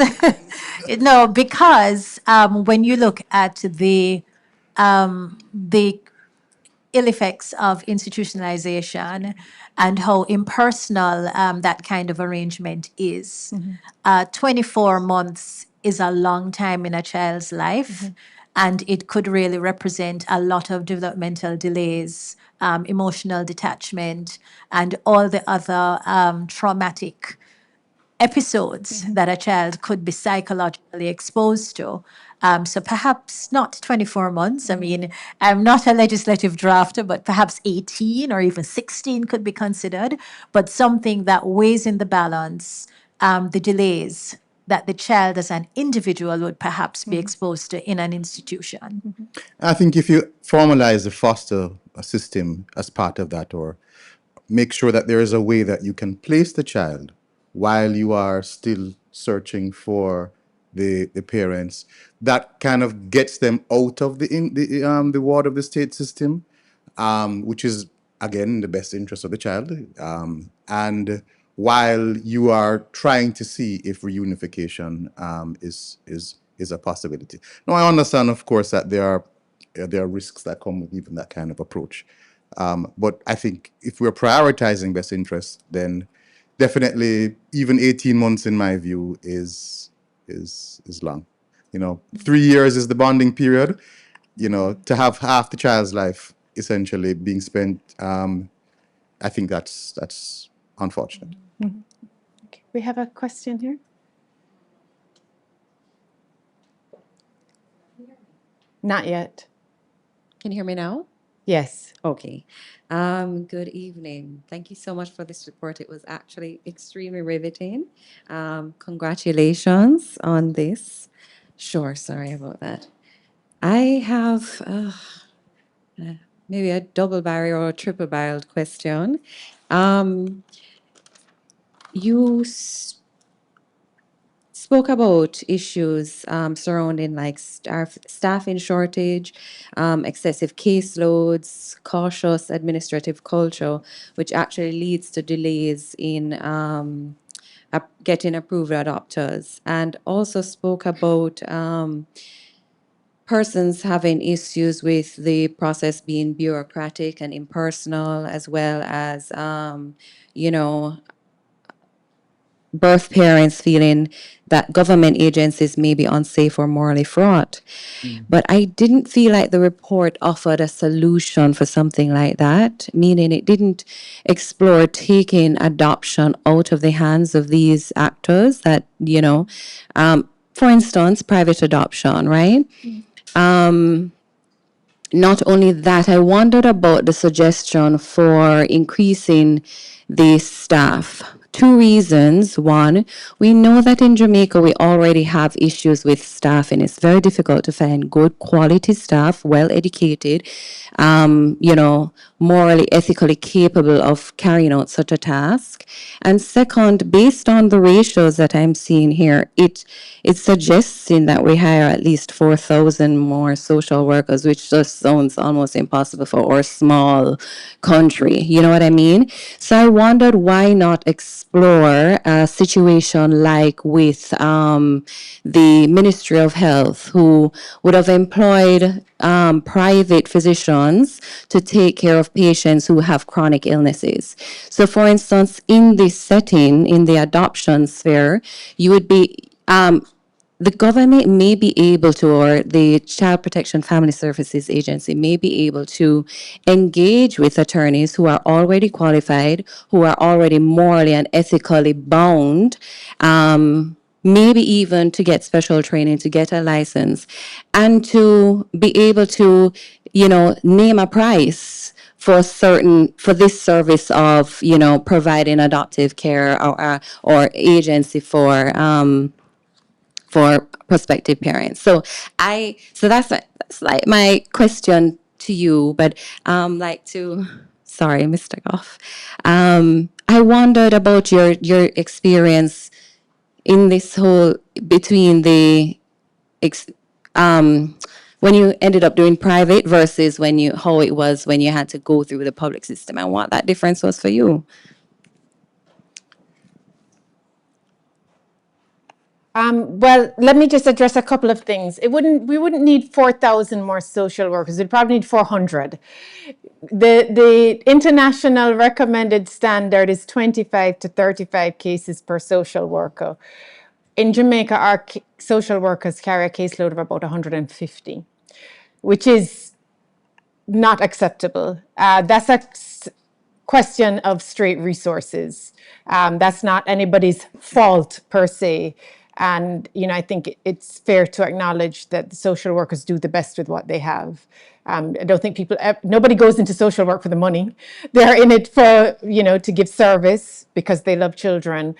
when you look at the ill effects of institutionalization and how impersonal that kind of arrangement is, 24 months is a long time in a child's life, and it could really represent a lot of developmental delays, emotional detachment, and all the other traumatic episodes that a child could be psychologically exposed to. So perhaps not 24 months. I mean, I'm not a legislative drafter, but perhaps 18 or even 16 could be considered, but something that weighs in the balance the delays that the child as an individual would perhaps be exposed to in an institution. I think if you formalize the foster system as part of that, or make sure that there is a way that you can place the child while you are still searching for the parents, that kind of gets them out of the ward of the state system, which is again in the best interest of the child. And while you are trying to see if reunification is a possibility. Now, I understand, of course, that there are there are risks that come with even that kind of approach. But I think if we're prioritizing best interests, then definitely even 18 months, in my view, is long. 3 years is the bonding period. To have half the child's life essentially being spent, I think that's unfortunate. Okay. We have a question here. Not yet. Can you hear me now? Yes. Okay. Good evening. Thank you so much for this report. It was actually extremely riveting. Congratulations on this. Sure, sorry about that. I have maybe a double barrel or a triple barreled question. You spoke about issues surrounding like staffing shortage, excessive caseloads, cautious administrative culture, which actually leads to delays in getting approved adopters, and also spoke about persons having issues with the process being bureaucratic and impersonal, as well as, you know, birth parents feeling that government agencies may be unsafe or morally fraught. But I didn't feel like the report offered a solution for something like that, meaning it didn't explore taking adoption out of the hands of these actors that, for instance, private adoption, right? Not only that, I wondered about the suggestion for increasing the staff. Two reasons. One, we know that in Jamaica we already have issues with staffing. It's very difficult to find good quality staff, well educated, morally, ethically capable of carrying out such a task. And second, based on the ratios that I'm seeing here, it's suggesting that we hire at least 4,000 more social workers, which just sounds almost impossible for our small country. You know what I mean? So I wondered, why not explore a situation like with the Ministry of Health, who would have employed private physicians to take care of patients who have chronic illnesses. So, for instance, in this setting, in the adoption sphere, you would be the government may be able to, or the Child Protection Family Services Agency may be able to engage with attorneys who are already qualified, who are already morally and ethically bound, maybe even to get special training, to get a license, and to be able to, name a price for this service of, providing adoptive care or agency for prospective parents. So that's like my question to you, but sorry, Mr. Goff. I wondered about your experience in this whole between the when you ended up doing private versus how it was when you had to go through the public system, and what that difference was for you. Well, let me just address a couple of things. We wouldn't need 4,000 more social workers. We'd probably need 400. The international recommended standard is 25 to 35 cases per social worker. In Jamaica, our social workers carry a caseload of about 150, which is not acceptable. That's a question of straight resources. That's not anybody's fault per se. And, I think it's fair to acknowledge that the social workers do the best with what they have. I don't think nobody goes into social work for the money. They're in it for, to give service because they love children.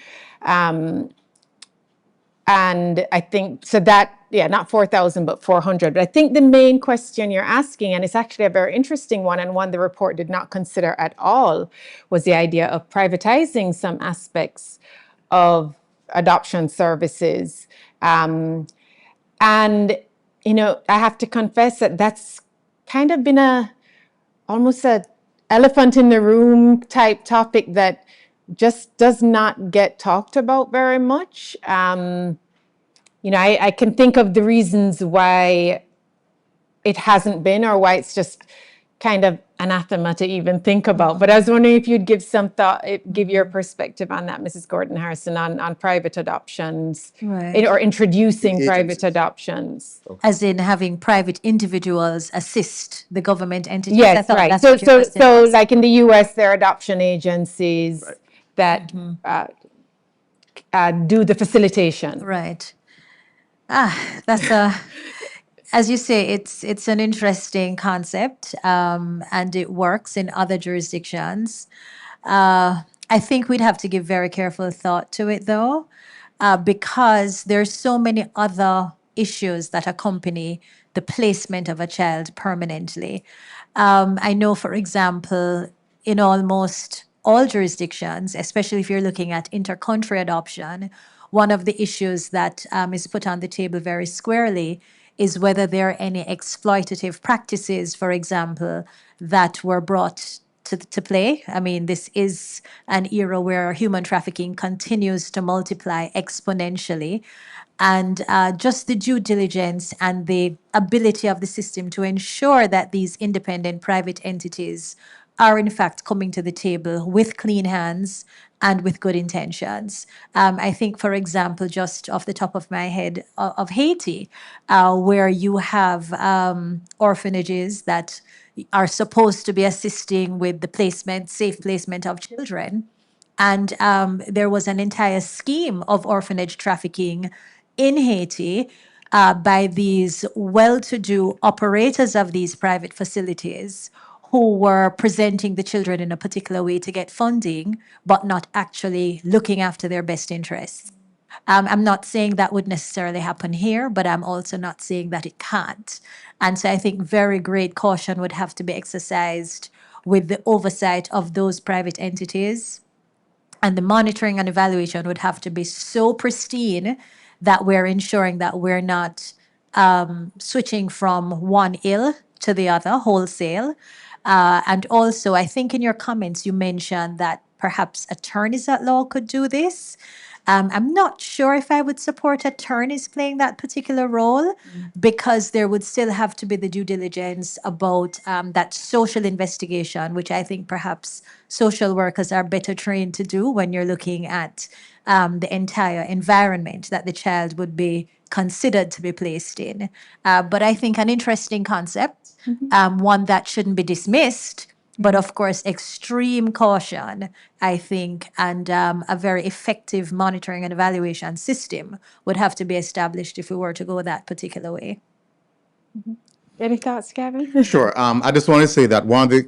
And I think, so that, not 4,000, but 400. But I think the main question you're asking, and it's actually a very interesting one, and one the report did not consider at all, was the idea of privatizing some aspects of adoption services. And, I have to confess that that's kind of been almost a elephant in the room type topic that just does not get talked about very much. I can think of the reasons why it hasn't been, or why it's just kind of anathema to even think about. But I was wondering if you'd give some thought, give your perspective on that, Mrs. Gordon Harrison, on private adoptions, Right. or introducing private adoptions. As in having private individuals assist the government entities? I Yes, thought right. that's So, what your so, question so, was. like in the U.S., there are adoption agencies that do the facilitation. Right. That's as you say, it's an interesting concept, and it works in other jurisdictions. I think we'd have to give very careful thought to it, though, because there's so many other issues that accompany the placement of a child permanently. I know, for example, in almost all jurisdictions, especially if you're looking at intercountry adoption, one of the issues that is put on the table very squarely is whether there are any exploitative practices, for example, that were brought to play. I mean, this is an era where human trafficking continues to multiply exponentially. And just the due diligence and the ability of the system to ensure that these independent private entities are in fact coming to the table with clean hands and with good intentions. I think, for example, just off the top of my head, of Haiti, where you have orphanages that are supposed to be assisting with the placement, safe placement of children. And there was an entire scheme of orphanage trafficking in Haiti by these well to do operators of these private facilities who were presenting the children in a particular way to get funding, but not actually looking after their best interests. I'm not saying that would necessarily happen here, but I'm also not saying that it can't. And so I think very great caution would have to be exercised with the oversight of those private entities, and the monitoring and evaluation would have to be so pristine that we're ensuring that we're not switching from one ill to the other wholesale. And also, I think in your comments, you mentioned that perhaps attorneys at law could do this. I'm not sure if I would support attorneys playing that particular role, because there would still have to be the due diligence about that social investigation, which I think perhaps social workers are better trained to do when you're looking at the entire environment that the child would be considered to be placed in. But I think an interesting concept, one that shouldn't be dismissed, but of course, extreme caution, I think, and a very effective monitoring and evaluation system would have to be established if we were to go that particular way. Any thoughts, Gavin? Sure. I just want to say that one of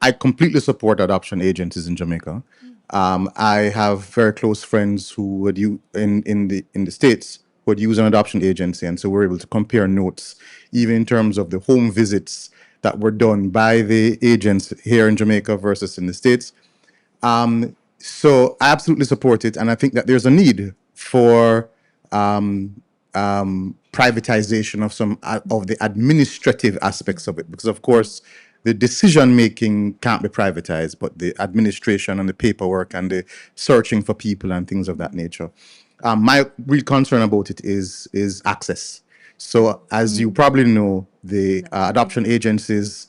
I completely support adoption agencies in Jamaica. I have very close friends who would in the States would use an adoption agency, and so we're able to compare notes, even in terms of the home visits that were done by the agents here in Jamaica versus in the States. So I absolutely support it, and I think that there's a need for privatization of some of the administrative aspects of it, because of course the decision making can't be privatized, but the administration and the paperwork and the searching for people and things of that nature. My real concern about it is access. So as you probably know, the adoption agencies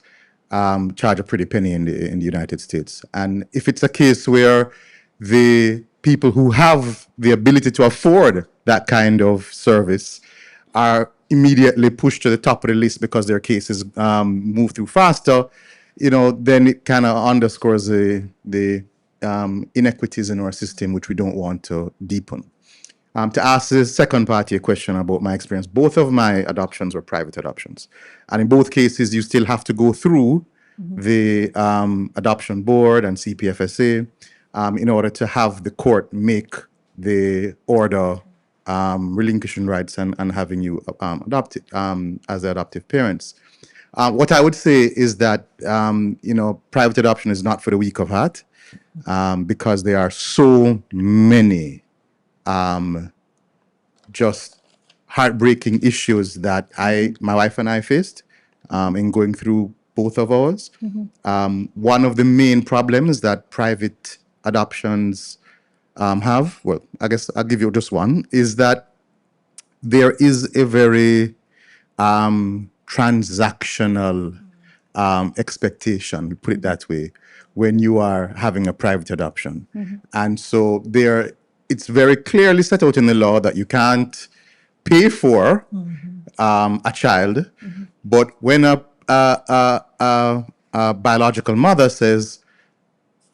charge a pretty penny in the United States. And if it's a case where the people who have the ability to afford that kind of service are immediately pushed to the top of the list because their cases move through faster, then it kind of underscores the inequities in our system, which we don't want to deepen. To ask the second part of your question about my experience, both of my adoptions were private adoptions. And in both cases, you still have to go through the adoption board and CPFSA in order to have the court make the order relinquishing rights and having you adopted as adoptive parents. What I would say is that, private adoption is not for the weak of heart, because there are so many just heartbreaking issues that my wife and I faced in going through both of ours. One of the main problems that private adoptions have, well, I guess I'll give you just one, is that there is a very transactional expectation, put it that way, when you are having a private adoption. And so it's very clearly set out in the law that you can't pay for a child, but when a biological mother says,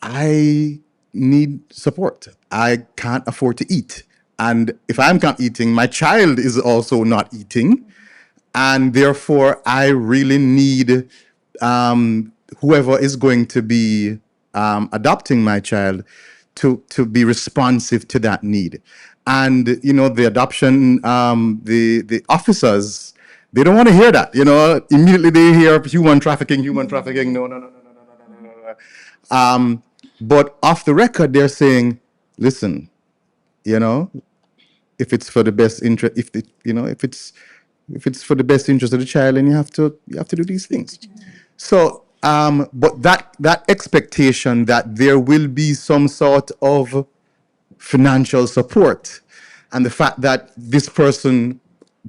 I need support. I can't afford to eat. And if I'm not eating, my child is also not eating. And therefore, I really need whoever is going to be adopting my child to be responsive to that need. And, you know, the adoption, the officers, they don't want to hear that. You know, immediately they hear human trafficking. No, no, no, no, no, no, no, no, no, no. But off the record, they're saying, listen, you know, if it's for the best interest, if it's for the best interest of the child, then you have to do these things. So, but that expectation that there will be some sort of financial support, and the fact that this person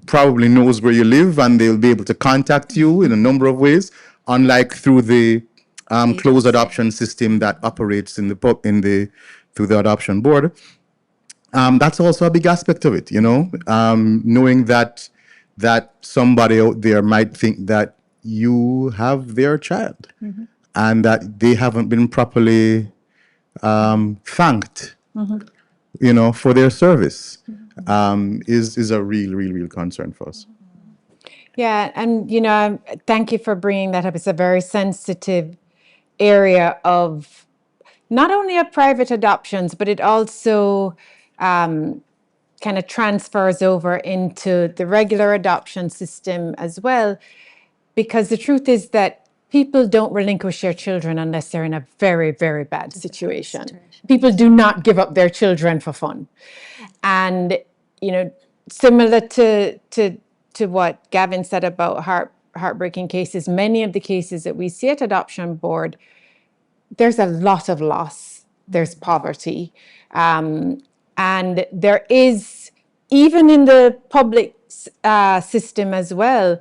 probably knows where you live and they'll be able to contact you in a number of ways, unlike through the closed adoption system that operates through the adoption board. That's also a big aspect of it, you know, knowing that somebody out there might think that you have their child and that they haven't been properly thanked, you know, for their service, is a real concern for us. Yeah, and you know, thank you for bringing that up. It's a very sensitive area of not only of private adoptions, but it also kind of transfers over into the regular adoption system as well. Because the truth is that people don't relinquish their children unless they're in a very, very bad situation. People do not give up their children for fun. And, you know, similar to what Gavin said about heartbreaking cases, many of the cases that we see at Adoption Board, there's a lot of loss. There's poverty. And there is, even in the public system as well,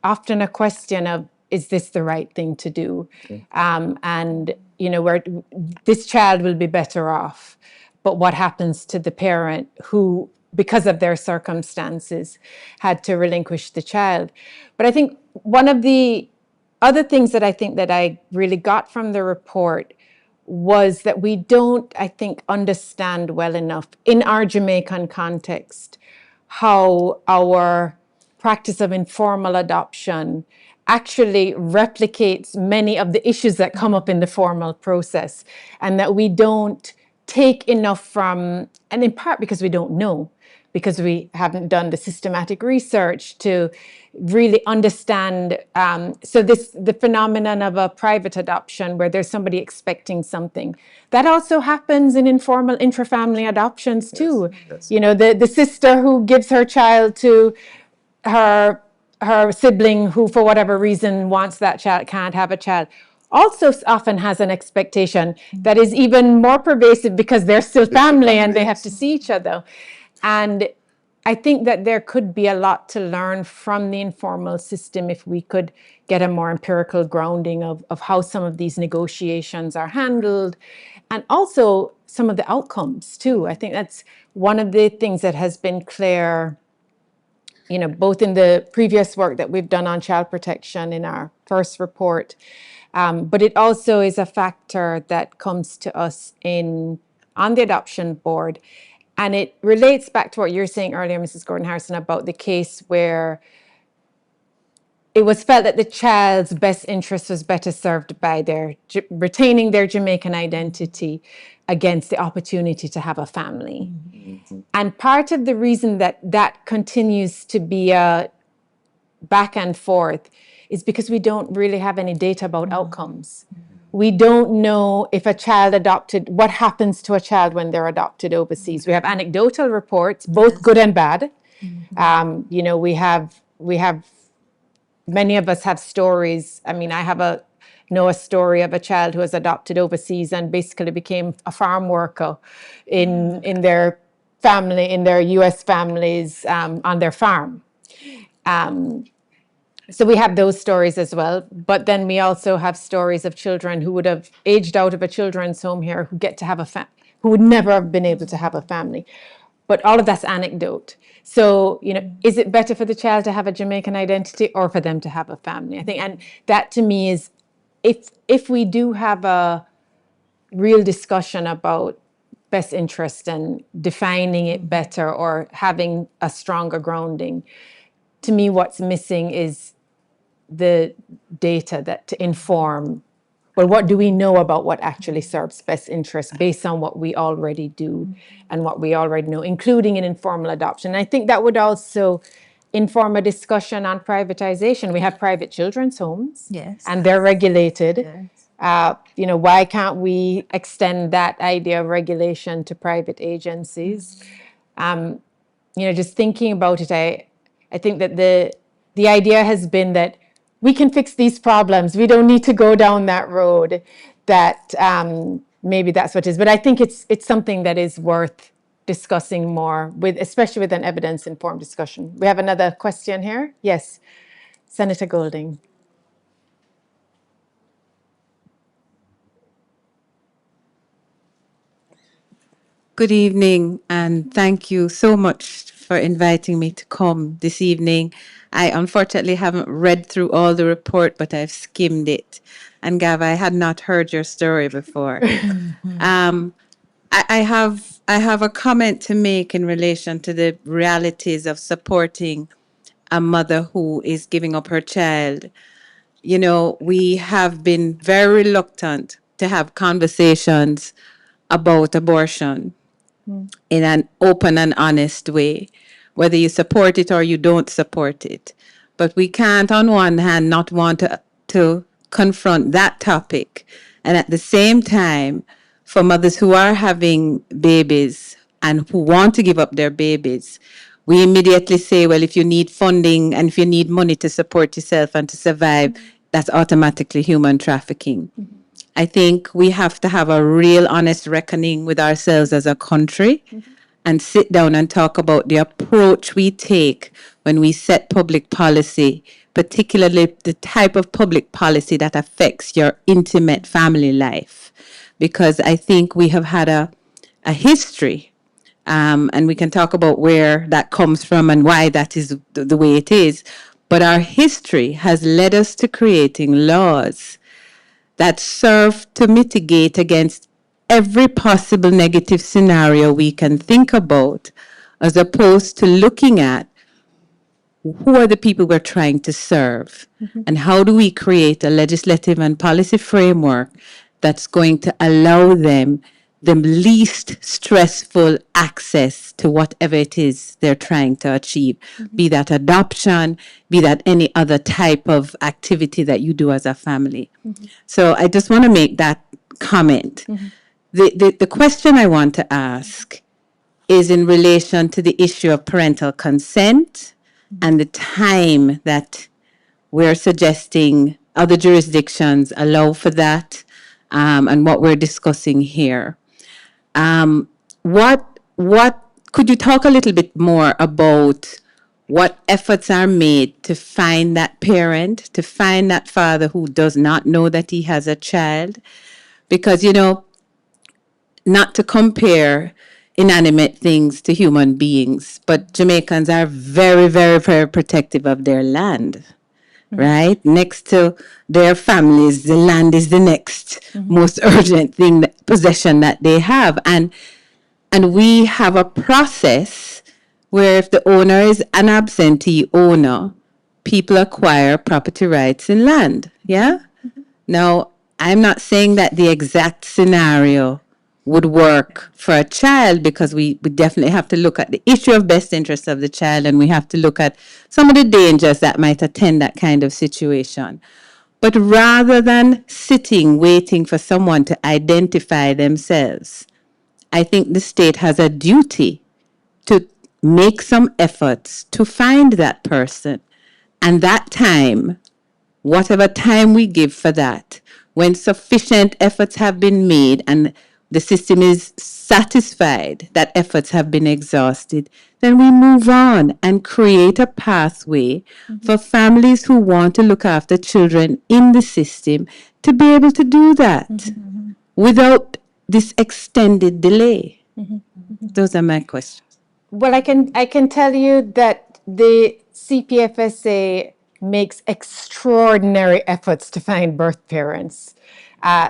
often a question of, is this the right thing to do? And, you know, where this child will be better off. But what happens to the parent who, because of their circumstances, had to relinquish the child? But I think one of the other things that I think that I really got from the report was that we don't, I think, understand well enough in our Jamaican context how our practice of informal adoption actually replicates many of the issues that come up in the formal process, and that we don't take enough from, and in part because we don't know, because we haven't done the systematic research to really understand. So the phenomenon of a private adoption where there's somebody expecting something, that also happens in informal intrafamily adoptions too. Yes. You know, the sister who gives her child to her sibling who, for whatever reason, wants that child, can't have a child, also often has an expectation that is even more pervasive because they're still family and they have to see each other. And I think that there could be a lot to learn from the informal system if we could get a more empirical grounding of how some of these negotiations are handled, and also some of the outcomes too. I think that's one of the things that has been clear, you know, both in the previous work that we've done on child protection in our first report, but it also is a factor that comes to us on the adoption board. And it relates back to what you were saying earlier, Mrs. Gordon-Harrison, about the case where it was felt that the child's best interest was better served by their retaining their Jamaican identity against the opportunity to have a family. Mm-hmm. And part of the reason that continues to be a back and forth is because we don't really have any data about outcomes. We don't know if a child adopted, what happens to a child when they're adopted overseas. We have anecdotal reports, both good and bad. You know, we have, many of us have stories. I mean, I know a story of a child who was adopted overseas and basically became a farm worker in their family, in their US families, on their farm. So we have those stories as well, but then we also have stories of children who would have aged out of a children's home here who get to have who would never have been able to have a family. But all of that's anecdote. So, is it better for the child to have a Jamaican identity or for them to have a family? I think, and that to me is, if we do have a real discussion about best interest and defining it better or having a stronger grounding, to me, what's missing is the data that to inform, well, what do we know about what actually serves best interest based on what we already do and what we already know, including an informal adoption. And I think that would also inform a discussion on privatization. We have private children's homes, Yes. and they're regulated. Yes. Why can't we extend that idea of regulation to private agencies? Just thinking about it, I think that the idea has been that we can fix these problems. We don't need to go down that road. That maybe that's what it is. But I think it's something that is worth discussing more with, especially with an evidence-informed discussion. We have another question here. Yes, Senator Golding. Good evening, and thank you so much for inviting me to come this evening. I unfortunately haven't read through all the report, but I've skimmed it. And Gav, I had not heard your story before. I have a comment to make in relation to the realities of supporting a mother who is giving up her child. We have been very reluctant to have conversations about abortion in an open and honest way, whether you support it or you don't support it. But we can't, on one hand, not want to confront that topic. And at the same time, for mothers who are having babies and who want to give up their babies, we immediately say, well, if you need funding and if you need money to support yourself and to survive, that's automatically human trafficking. I think we have to have a real honest reckoning with ourselves as a country and sit down and talk about the approach we take when we set public policy, particularly the type of public policy that affects your intimate family life. Because I think we have had a history, and we can talk about where that comes from and why that is the way it is. But our history has led us to creating laws that serve to mitigate against every possible negative scenario we can think about, as opposed to looking at who are the people we're trying to serve and how do we create a legislative and policy framework that's going to allow them the least stressful access to whatever it is they're trying to achieve, be that adoption, be that any other type of activity that you do as a family. So I just want to make that comment. The question I want to ask is in relation to the issue of parental consent and the time that we're suggesting other jurisdictions allow for that, and what we're discussing here. What could you talk a little bit more about what efforts are made to find that parent, to find that father who does not know that he has a child? Because, not to compare inanimate things to human beings, but Jamaicans are very, very, very protective of their land. Right? Next to their families, the land is the next most urgent thing, possession that they have. And we have a process where if the owner is an absentee owner, people acquire property rights in land. Yeah? Now, I'm not saying that the exact scenario would work for a child, because we definitely have to look at the issue of best interest of the child, and we have to look at some of the dangers that might attend that kind of situation. But rather than sitting waiting for someone to identify themselves, I think the state has a duty to make some efforts to find that person. And that time, whatever time we give for that, when sufficient efforts have been made and the system is satisfied that efforts have been exhausted, then we move on and create a pathway for families who want to look after children in the system to be able to do that without this extended delay. Those are my questions. Well, I can tell you that the CPFSA makes extraordinary efforts to find birth parents,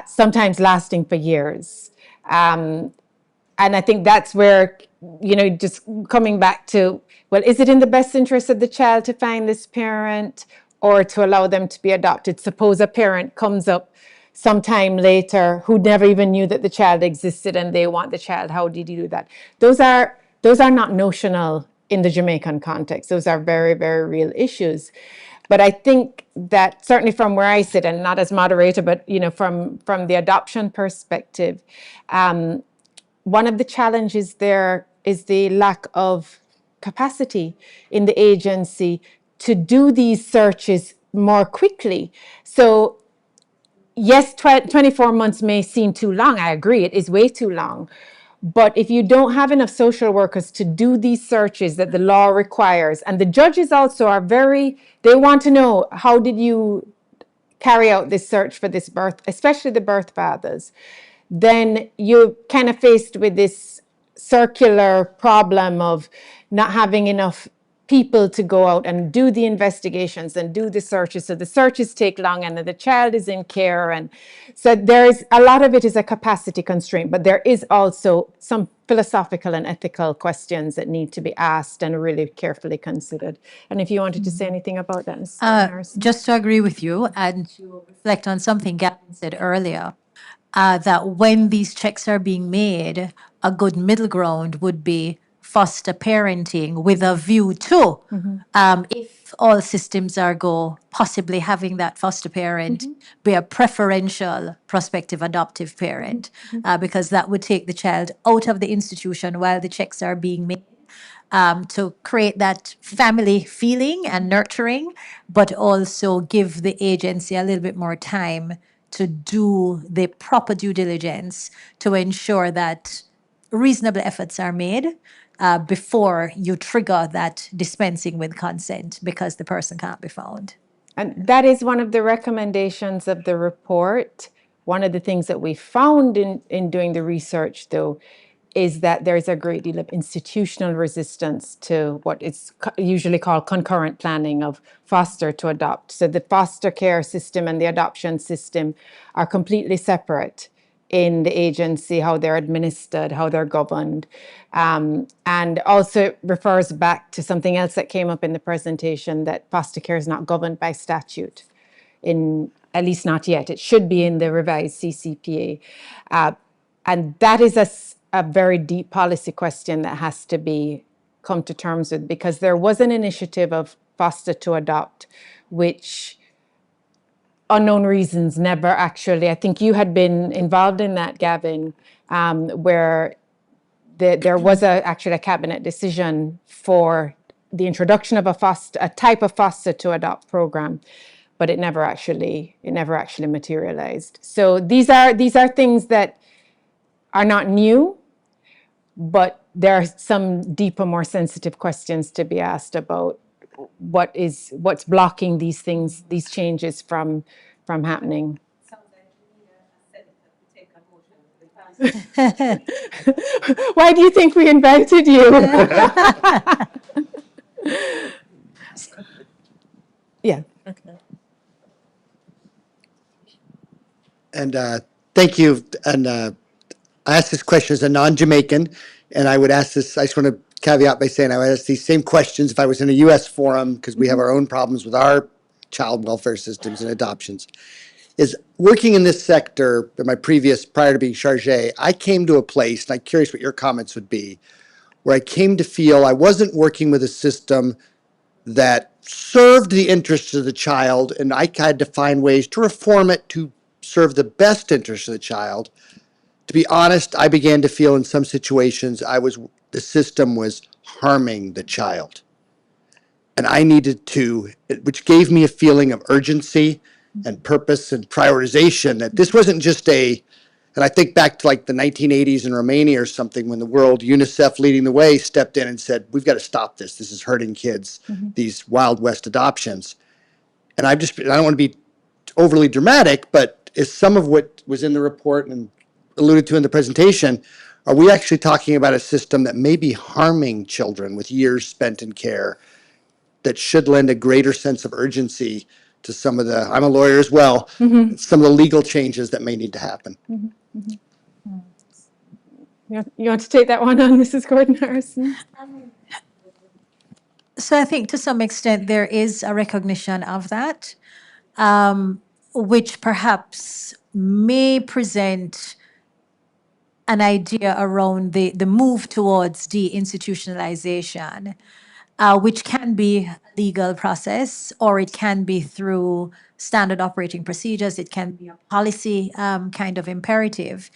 sometimes lasting for years. And I think that's where, just coming back to, well, is it in the best interest of the child to find this parent or to allow them to be adopted? Suppose a parent comes up sometime later who never even knew that the child existed and they want the child. How did you do that? Those are not notional in the Jamaican context. Those are very, very real issues. But I think that certainly from where I sit, and not as moderator, but from the adoption perspective, one of the challenges there is the lack of capacity in the agency to do these searches more quickly. So yes, 24 months may seem too long. I agree, it is way too long. But if you don't have enough social workers to do these searches that the law requires, and the judges also are they want to know, how did you carry out this search for this birth, especially the birth fathers, then you're kind of faced with this circular problem of not having enough people to go out and do the investigations and do the searches. So the searches take long and the child is in care. And so there's a lot of it is a capacity constraint, but there is also some philosophical and ethical questions that need to be asked and really carefully considered. And if you wanted to say anything about that, Ms. Harrison. Just to agree with you and to reflect on something Gavin said earlier, that when these checks are being made, a good middle ground would be foster parenting with a view to, if all systems are go, possibly having that foster parent be a preferential prospective adoptive parent, because that would take the child out of the institution while the checks are being made. To create that family feeling and nurturing, but also give the agency a little bit more time to do the proper due diligence to ensure that reasonable efforts are made before you trigger that dispensing with consent because the person can't be found. And that is one of the recommendations of the report. One of the things that we found in doing the research, though, is that there's a great deal of institutional resistance to what is usually called concurrent planning of foster to adopt. So the foster care system and the adoption system are completely separate in the agency, how they're administered, how they're governed. And also it refers back to something else that came up in the presentation, that foster care is not governed by statute, at least not yet. It should be in the revised CCPA. And that is a very deep policy question that has to be come to terms with, because there was an initiative of foster to adopt, which unknown reasons never actually, I think you had been involved in that, Gavin, where there was actually a cabinet decision for the introduction of a type of foster to adopt program, but it never actually materialized. So these are things that are not new, but there are some deeper, more sensitive questions to be asked about what's blocking these things, these changes from happening. Why do you think we invited you? Yeah. Okay. And thank you. And I asked this question as a non-Jamaican, and I would ask this, I just want to caveat by saying I would ask these same questions if I was in a U.S. forum, because we have our own problems with our child welfare systems and adoptions. Is working in this sector, prior to being chargé, I came to a place, and I'm curious what your comments would be, where I came to feel I wasn't working with a system that served the interests of the child, and I had to find ways to reform it to serve the best interests of the child. To be honest, I began to feel in some situations the system was harming the child. And I needed to, which gave me a feeling of urgency and purpose and prioritization, that this wasn't just an And I think back to like the 1980s in Romania or something, when the world, UNICEF leading the way, stepped in and said, we've got to stop this. This is hurting kids, these Wild West adoptions. And I don't want to be overly dramatic, but is some of what was in the report and alluded to in the presentation, are we actually talking about a system that may be harming children with years spent in care, that should lend a greater sense of urgency to some of the, I'm a lawyer as well, some of the legal changes that may need to happen? You want to take that one on, Mrs. Gordon Harrison? So I think to some extent there is a recognition of that, which perhaps may present an idea around the move towards deinstitutionalization, which can be a legal process, or it can be through standard operating procedures, it can be a policy kind of imperative.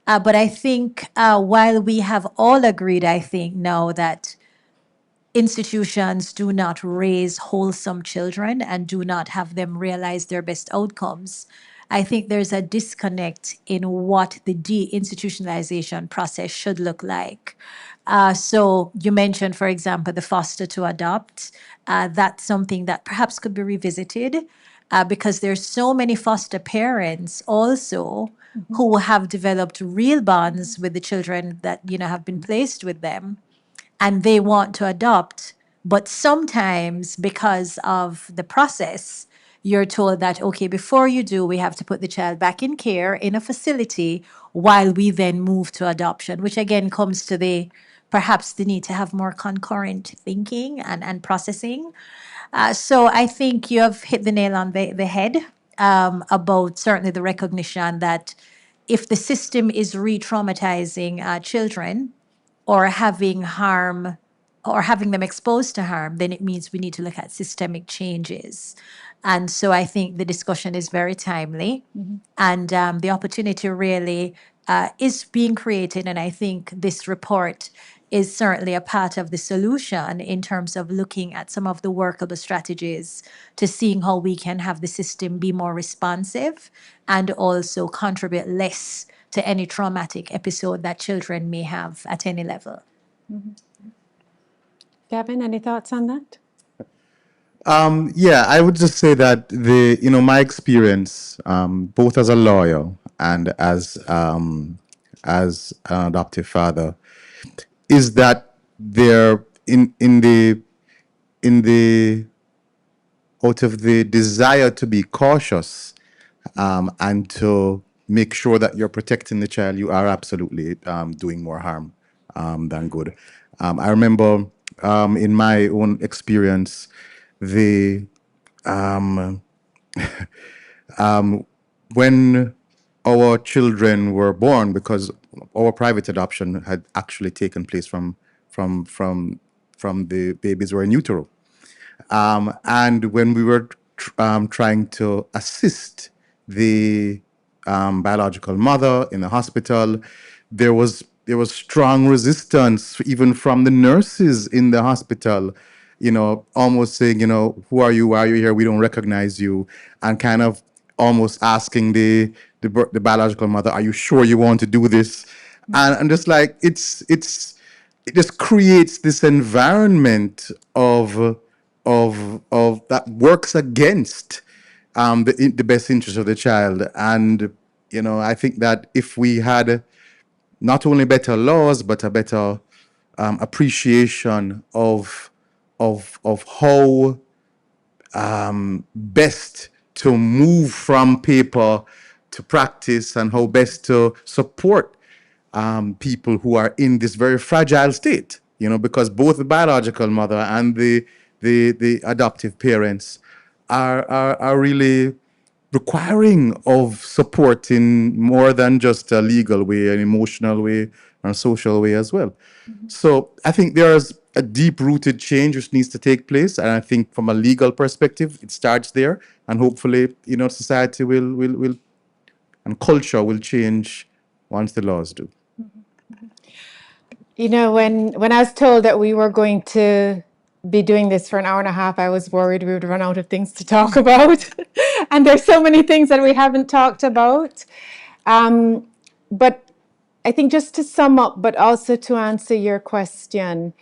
But I think while we have all agreed, I think now that institutions do not raise wholesome children and do not have them realize their best outcomes, I think there's a disconnect in what the deinstitutionalization process should look like. So you mentioned, for example, the foster to adopt. That's something that perhaps could be revisited because there's so many foster parents also who have developed real bonds with the children that have been placed with them, and they want to adopt, but sometimes because of the process, you're told that, okay, before you do, we have to put the child back in care in a facility while we then move to adoption, which again comes to perhaps the need to have more concurrent thinking and processing. So I think you have hit the nail on the head about certainly the recognition that if the system is re-traumatizing children, or having harm, or having them exposed to harm, then it means we need to look at systemic changes. And so I think the discussion is very timely, and the opportunity really is being created. And I think this report is certainly a part of the solution in terms of looking at some of the workable strategies to seeing how we can have the system be more responsive and also contribute less to any traumatic episode that children may have at any level. Gavin, any thoughts on that? Yeah, I would just say that my experience, both as a lawyer and as an adoptive father, is that there in the out of the desire to be cautious and to make sure that you're protecting the child, you are absolutely doing more harm than good. I remember in my own experience, the when our children were born, because our private adoption had actually taken place from the babies were in utero. And when we were trying to assist the biological mother in the hospital, there was strong resistance even from the nurses in the hospital, almost saying, who are you? Why are you here? We don't recognize you, and kind of almost asking the biological mother, are you sure you want to do this? And just like it just creates this environment of that works against the best interest of the child. And I think that if we had not only better laws but a better appreciation of how best to move from paper to practice, and how best to support people who are in this very fragile state, because both the biological mother and the adoptive parents are really requiring of support in more than just a legal way, an emotional way, and a social way as well. So I think there's a deep-rooted change which needs to take place, and I think from a legal perspective, it starts there, and hopefully, society will and culture will change once the laws do. When I was told that we were going to be doing this for an hour and a half, I was worried we would run out of things to talk about. And there's so many things that we haven't talked about. But I think just to sum up, but also to answer your question,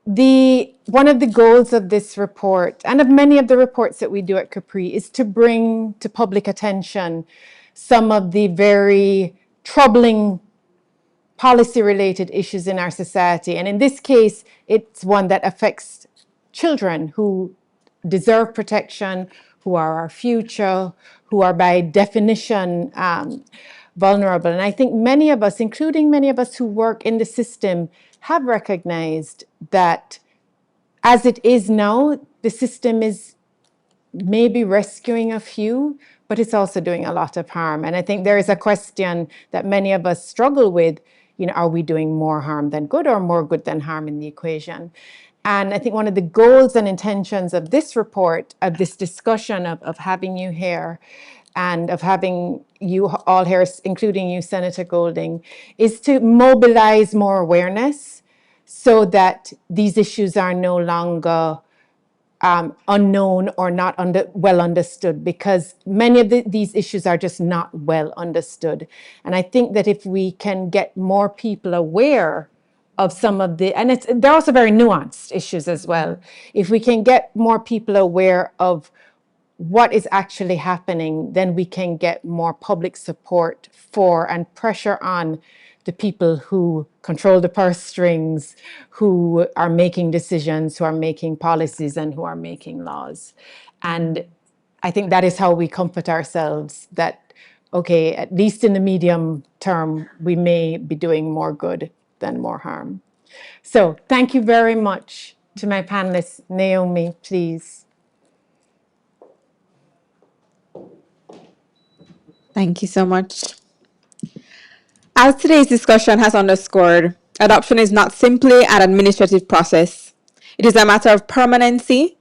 one of the goals of this report and of many of the reports that we do at CAPRI is to bring to public attention some of the very troubling policy-related issues in our society. And in this case, it's one that affects children who deserve protection, who are our future, who are by definition vulnerable. And I think many of us, including many of us who work in the system, have recognized that as it is now, the system is maybe rescuing a few, but it's also doing a lot of harm. And I think there is a question that many of us struggle with, are we doing more harm than good or more good than harm in the equation? And I think one of the goals and intentions of this report, of this discussion, of having you here, and of having you all here, including you, Senator Golding, is to mobilize more awareness so that these issues are no longer unknown or not well understood, because many of these issues are just not well understood. And I think that if we can get more people aware of some of and they're also very nuanced issues as well. If we can get more people aware of what is actually happening, then we can get more public support for and pressure on the people who control the purse strings, who are making decisions, who are making policies, and who are making laws. And I think that is how we comfort ourselves that, okay, at least in the medium term, we may be doing more good than more harm. So thank you very much to my panelists. Naomi, please. Thank you so much. As today's discussion has underscored, adoption is not simply an administrative process. It is a matter of permanency,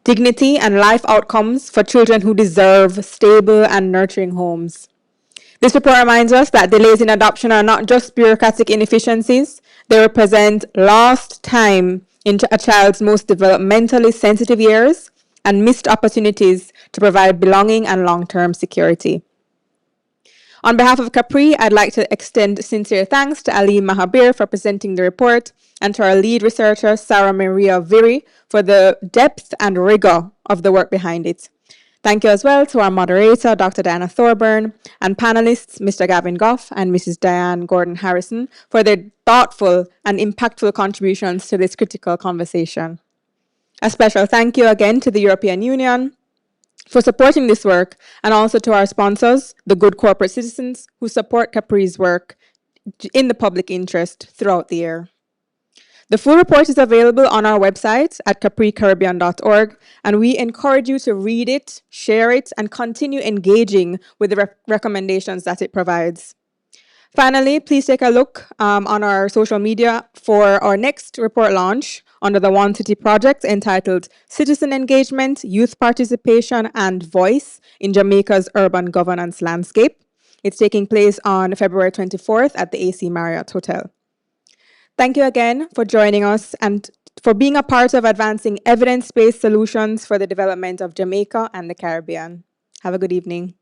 dignity, and life outcomes for children who deserve stable and nurturing homes. This report reminds us that delays in adoption are not just bureaucratic inefficiencies, they represent lost time in a child's most developmentally sensitive years and missed opportunities to provide belonging and long-term security. On behalf of CAPRI, I'd like to extend sincere thanks to Ali Mahabir for presenting the report and to our lead researcher, Sarah Maria Viri, for the depth and rigor of the work behind it. Thank you as well to our moderator, Dr. Diana Thorburn, and panelists, Mr. Gavin Goff and Mrs. Diane Gordon-Harrison, for their thoughtful and impactful contributions to this critical conversation. A special thank you again to the European Union for supporting this work, and also to our sponsors, the good corporate citizens who support CAPRI's work in the public interest throughout the year. The full report is available on our website at capricaribbean.org, and we encourage you to read it, share it, and continue engaging with the recommendations that it provides. Finally, please take a look on our social media for our next report launch under the One City project entitled Citizen Engagement, Youth Participation and Voice in Jamaica's Urban Governance Landscape. It's taking place on February 24th at the AC Marriott Hotel. Thank you again for joining us and for being a part of advancing evidence-based solutions for the development of Jamaica and the Caribbean. Have a good evening.